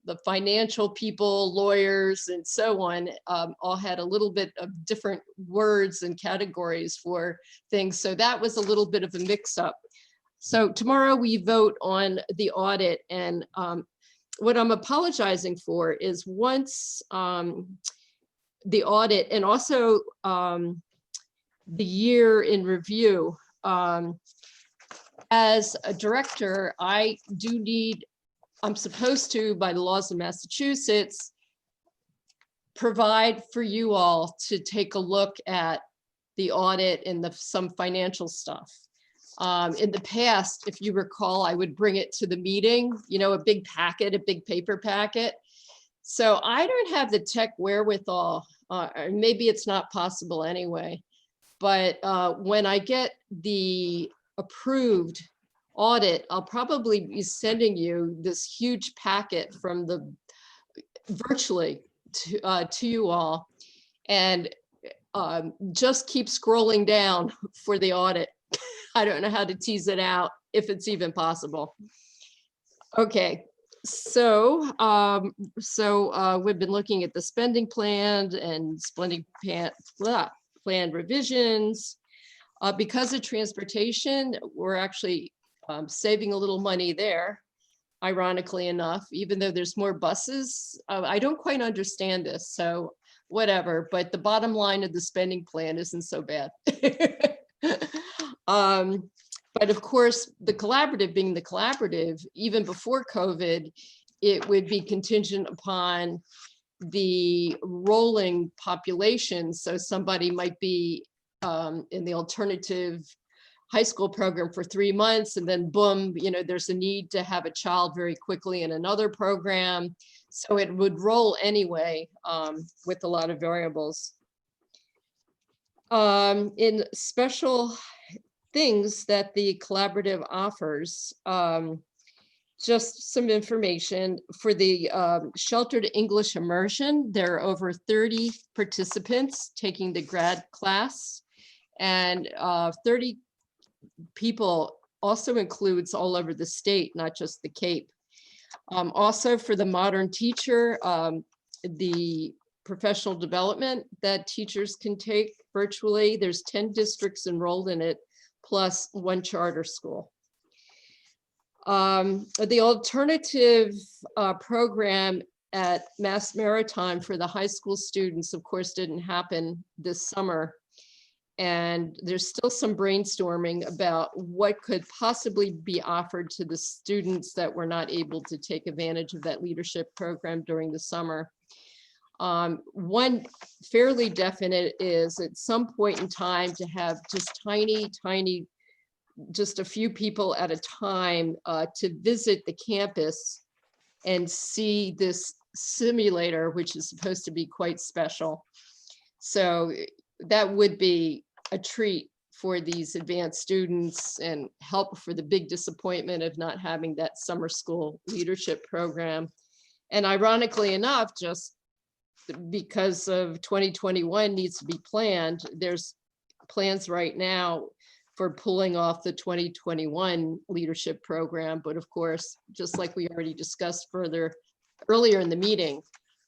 the financial people, lawyers, and so on, all had a little bit of different words and categories for things. So that was a little bit of a mix-up. So tomorrow we vote on the audit, and what I'm apologizing for is once the audit, and also the year in review, as a director, I'm supposed to, by the laws of Massachusetts, provide for you all to take a look at the audit and some financial stuff. In the past, if you recall, I would bring it to the meeting, you know, a big packet, a big paper packet. So I don't have the tech wherewithal, or maybe it's not possible anyway. But when I get the approved audit, I'll probably be sending you this huge packet from the virtually to you all, and just keep scrolling down for the audit. I don't know how to tease it out, if it's even possible. Okay, so we've been looking at the spending plan and spending plan revisions. Because of transportation, we're actually saving a little money there, ironically enough, even though there's more buses. I don't quite understand this, so whatever, but the bottom line of the spending plan isn't so bad. But of course, the collaborative being the collaborative, even before COVID, it would be contingent upon the rolling population. So somebody might be in the alternative high school program for 3 months, and then boom, you know, there's a need to have a child very quickly in another program. So it would roll anyway with a lot of variables. In special things that the collaborative offers, just some information for the sheltered English immersion. There are over 30 participants taking the grad class, and 30 people also includes all over the state, not just the Cape. Also for the modern teacher, the professional development that teachers can take virtually, there's 10 districts enrolled in it, plus 1 charter school. The alternative program at Mass Maritime for the high school students, of course, didn't happen this summer. And there's still some brainstorming about what could possibly be offered to the students that were not able to take advantage of that leadership program during the summer. One fairly definite is at some point in time to have just tiny, just a few people at a time to visit the campus and see this simulator, which is supposed to be quite special. So that would be a treat for these advanced students and help for the big disappointment of not having that summer school leadership program. And ironically enough, just because of 2021 needs to be planned, there's plans right now for pulling off the 2021 leadership program. But of course, just like we already discussed earlier in the meeting,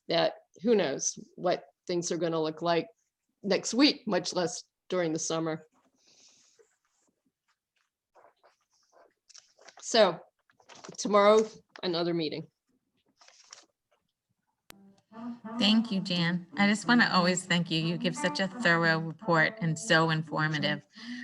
that who knows what things are going to look like next week, much less during the summer. So tomorrow, another meeting. Thank you, Jan. I just want to always thank you. You give such a thorough report and so informative.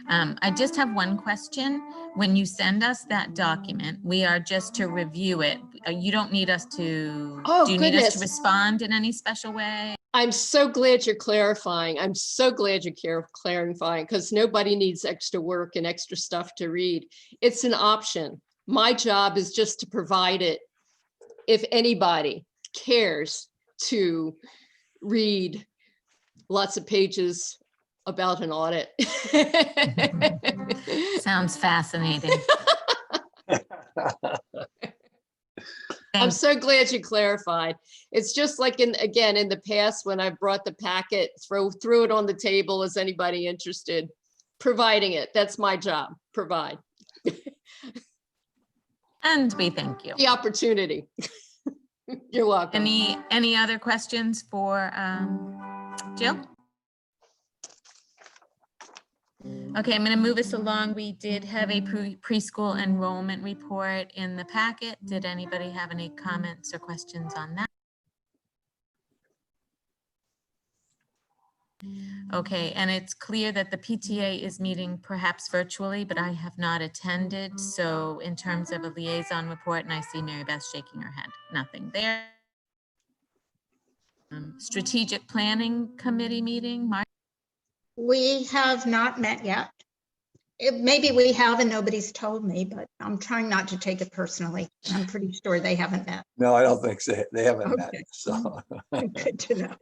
I just have one question. When you send us that document, we are just to review it. You don't need us to, Oh, do you need us to goodness. respond in any special way? I'm so glad you're clarifying. I'm so glad you're clarifying, because nobody needs extra work and extra stuff to read. It's an option. My job is just to provide it if anybody cares to read lots of pages about an audit. Sounds fascinating. I'm so glad you clarified. It's just like in the past when I brought the packet, threw it on the table. Is anybody interested? Providing it. That's my job. Provide. And we thank you. The opportunity. You're welcome. Any other questions for Jill? Okay, I'm going to move us along. We did have a preschool enrollment report in the packet. Did anybody have any comments or questions on that? Okay, and it's clear that the PTA is meeting perhaps virtually, but I have not attended. So in terms of a liaison report, and I see Mary Beth shaking her head, nothing there. Strategic Planning Committee meeting, Mark? We have not met yet. maybe we have and nobody's told me, but I'm trying not to take it personally. I'm pretty sure they haven't met. No, I don't think so. They haven't met, Okay. so. Good to know.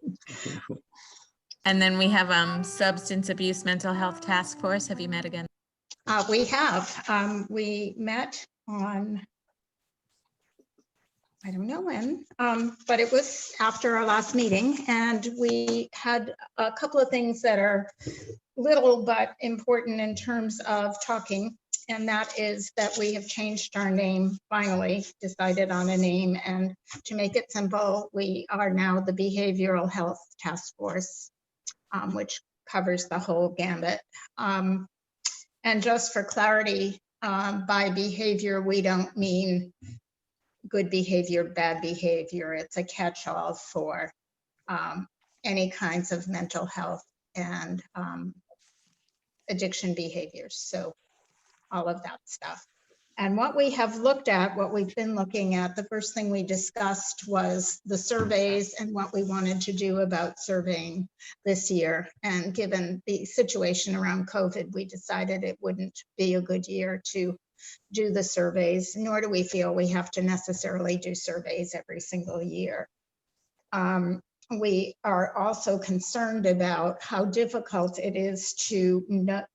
And then we have Substance Abuse Mental Health Task Force. Have you met again? We have. We met on, I don't know when, but it was after our last meeting, and we had a couple of things that are little but important in terms of talking. And that is that we have changed our name, finally decided on a name. And to make it simple, we are now the Behavioral Health Task Force, which covers the whole gambit. And just for clarity, by behavior, we don't mean good behavior, bad behavior. It's a catch-all for any kinds of mental health and addiction behaviors. So all of that stuff. And what we have looked at, what we've been looking at, the first thing we discussed was the surveys and what we wanted to do about surveying this year. And given the situation around COVID, we decided it wouldn't be a good year to do the surveys, nor do we feel we have to necessarily do surveys every single year. We are also concerned about how difficult it is to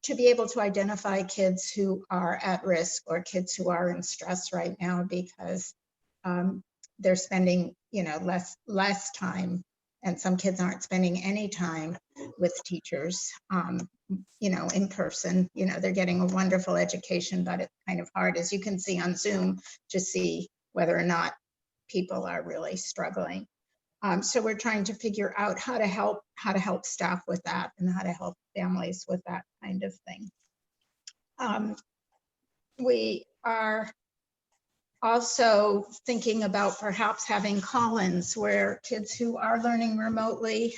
be able to identify kids who are at risk or kids who are in stress right now, because they're spending, less time, and some kids aren't spending any time with teachers, in person. They're getting a wonderful education, but it's kind of hard, as you can see on Zoom, to see whether or not people are really struggling. So we're trying to figure out how to help staff with that and how to help families with that kind of thing. We are also thinking about perhaps having call-ins where kids who are learning remotely,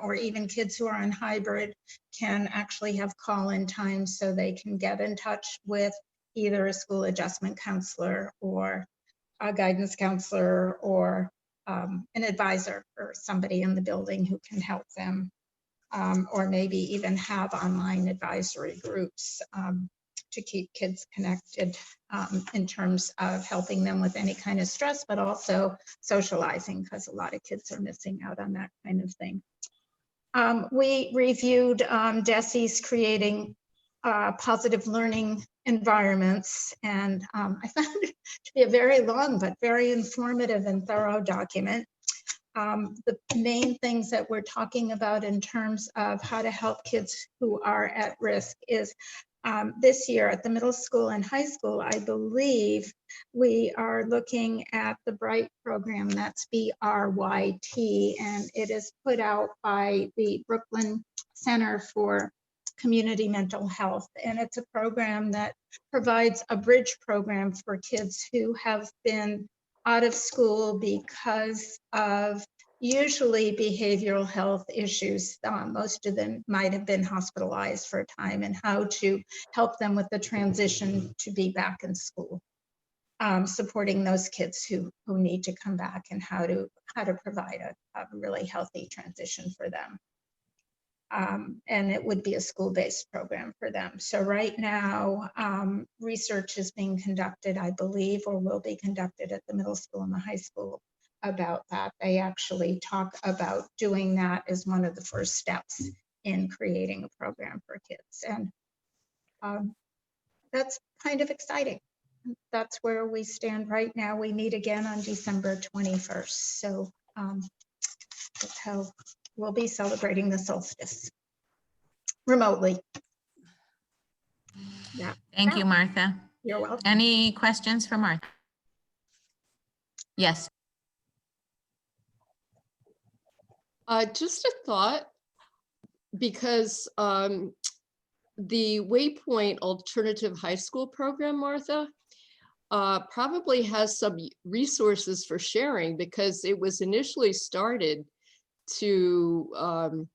or even kids who are in hybrid, can actually have call-in time so they can get in touch with either a school adjustment counselor or a guidance counselor, or an advisor or somebody in the building who can help them, or maybe even have online advisory groups to keep kids connected in terms of helping them with any kind of stress, but also socializing, because a lot of kids are missing out on that kind of thing. We reviewed DESE's creating positive learning environments, and I found it to be a very long but very informative and thorough document. The main things that we're talking about in terms of how to help kids who are at risk is this year at the middle school and high school, I believe we are looking at the BRIGHT program. That's BRYT, and it is put out by the Brooklyn Center for Community Mental Health. And it's a program that provides a bridge program for kids who have been out of school because of usually behavioral health issues. Most of them might have been hospitalized for a time, and how to help them with the transition to be back in school. Supporting those kids who need to come back, and how to provide a really healthy transition for them. And it would be a school-based program for them. So right now, research is being conducted, I believe, or will be conducted at the middle school and the high school about that. They actually talk about doing that as one of the first steps in creating a program for kids. And that's kind of exciting. That's where we stand right now. We meet again on December 21st. So that's how we'll be celebrating the solstice remotely. Yeah. Thank you, Martha. You're welcome. Any questions for Martha? Yes. Just a thought, because the Waypoint Alternative High School program, Martha, probably has some resources for sharing, because it was initially started to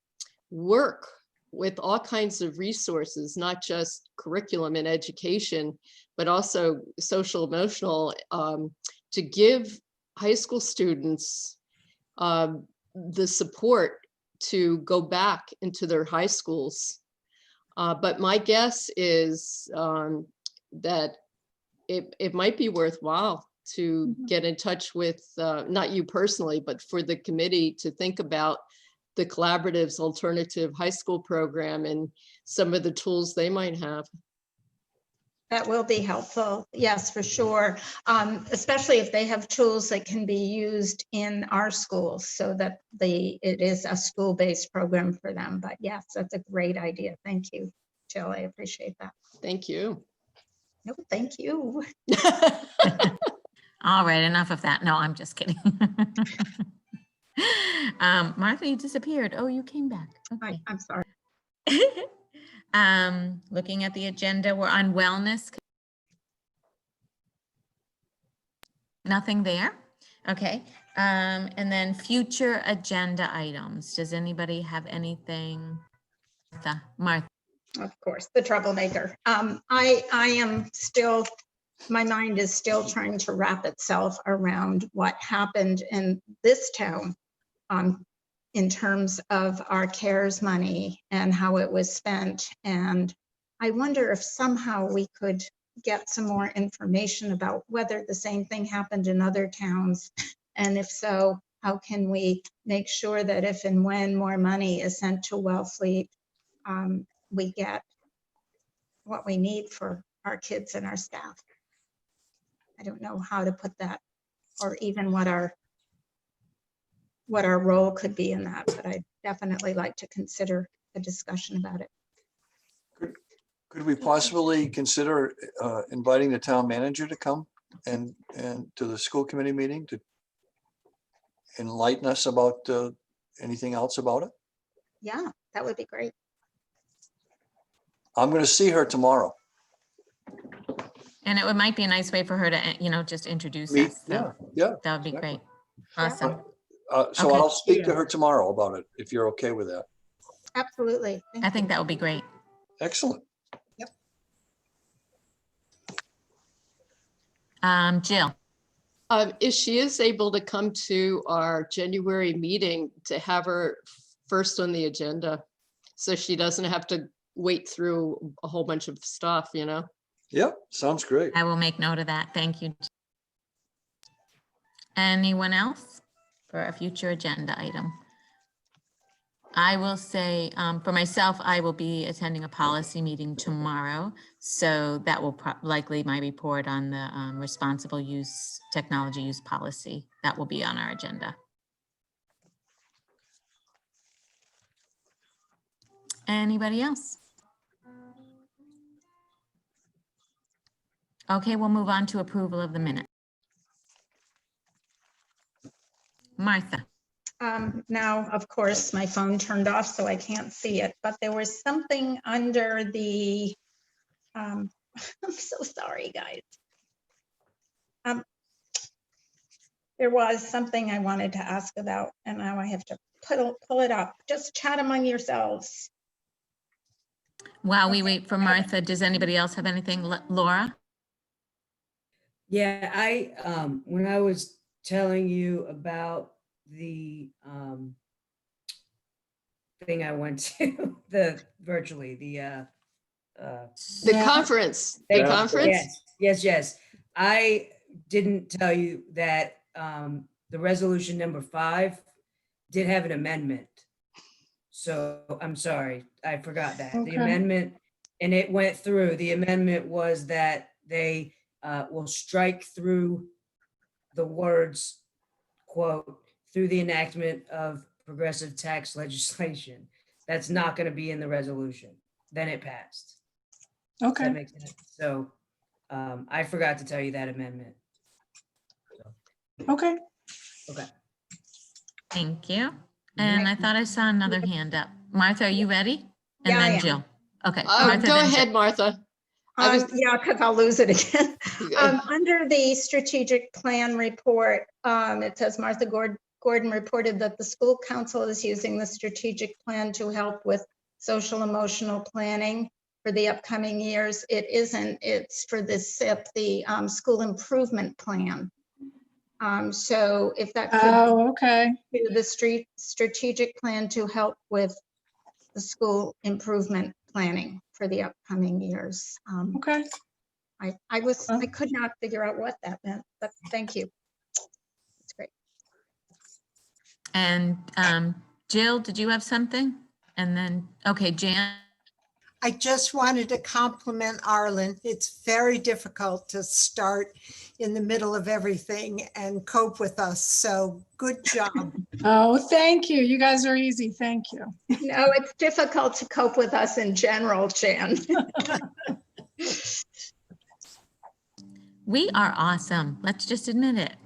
work with all kinds of resources, not just curriculum and education, but also social emotional, to give high school students the support to go back into their high schools But my guess is that it might be worthwhile to get in touch with, not you personally, but for the committee to think about the Collaborative's alternative high school program and some of the tools they might have. That will be helpful. Yes, for sure. Especially if they have tools that can be used in our schools so that it is a school-based program for them. But yes, that's a great idea. Thank you, Jill. I appreciate that. Thank you. No, thank you. All right, enough of that. No, I'm just kidding. Martha, you disappeared. Oh, you came back. Okay. I'm sorry. Looking at the agenda, we're on wellness. Nothing there. Okay. And then future agenda items. Does anybody have anything? Martha. Of course, the troublemaker. I am still, my mind is still trying to wrap itself around what happened in this town in terms of our CARES money and how it was spent. And I wonder if somehow we could get some more information about whether the same thing happened in other towns. And if so, how can we make sure that if and when more money is sent to Wellfleet, we get what we need for our kids and our staff. I don't know how to put that, or even what our role could be in that, but I'd definitely like to consider a discussion about it. Could we possibly consider inviting the town manager to come and to the school committee meeting to enlighten us about anything else about it? Yeah, that would be great. I'm going to see her tomorrow. And it might be a nice way for her to, just introduce Meet, us. So yeah. that would be exactly. great. Awesome. So Okay. I'll speak to her tomorrow about it, if you're okay with that. Absolutely. I think that would be great. Excellent. Jill. If she is able to come to our January meeting, to have her first on the agenda, so she doesn't have to wait through a whole bunch of stuff, Yeah, sounds great. I will make note of that. Thank you. Anyone else for a future agenda item? I will say, for myself, I will be attending a policy meeting tomorrow. So that will likely my report on the responsible use, technology use policy. That will be on our agenda. Anybody else? Okay, we'll move on to approval of the minute. Martha. Now, of course, my phone turned off, so I can't see it, but there was something under the, I'm so sorry, guys. There was something I wanted to ask about, and now I have to pull it up. Just chat among yourselves. While we wait for Martha, does anybody else have anything? Laura? Yeah, when I was telling you about the thing I went to, the conference, the Yeah. conference. Yes. I didn't tell you that the resolution number 5 did have an amendment. So I'm sorry, I forgot that. The amendment, and it went through, the amendment was that they will strike through the words, quote, through the enactment of progressive tax legislation. That's not going to be in the resolution. Then it passed. Does that make sense? So I forgot to tell you that amendment. Okay. Thank you. And I thought I saw another hand up. Martha, are you ready? And Yeah, I then am. Jill. Okay. Martha, Go then ahead, Jill. Martha. Yeah, because I'll lose it again. Under the strategic plan report, it says Martha Gordon reported that the school council is using the strategic plan to help with social emotional planning for the upcoming years. It isn't, it's for the SIP, the school improvement plan. So if that could Okay. be the strategic plan to help with the school improvement planning for the upcoming years. Okay. I could not figure out what that meant, but thank you. It's great. And Jill, did you have something? And then, okay, Jan, I just wanted to compliment Arlen. It's very difficult to start in the middle of everything and cope with us. So good job. Oh, thank you. You guys are easy. Thank you. No, it's difficult to cope with us in general, Jan. we are awesome. Let's just admit it.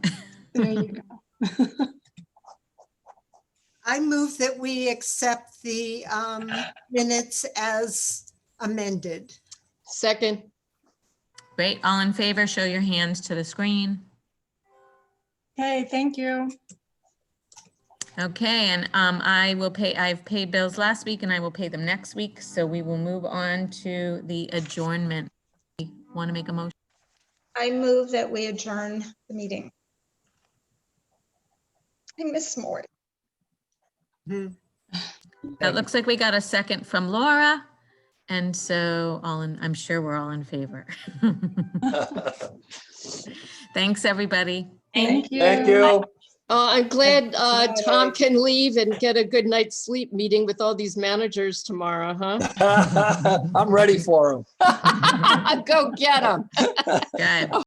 There you go. I move that we accept the minutes as amended. Second, Great, all in favor, show your hands to the screen. Okay, thank you. Okay, and I've paid bills last week and I will pay them next week. So we will move on to the adjournment. Want to make a motion? I move that we adjourn the meeting. I miss Maury. It looks like we got a second from Laura. And so I'm sure we're all in favor. Thanks, everybody. Thank you. Thank you. I'm glad Bye. Tom can leave and get a good night's sleep meeting with all these managers tomorrow, huh? I'm ready for him. Go get them. Good.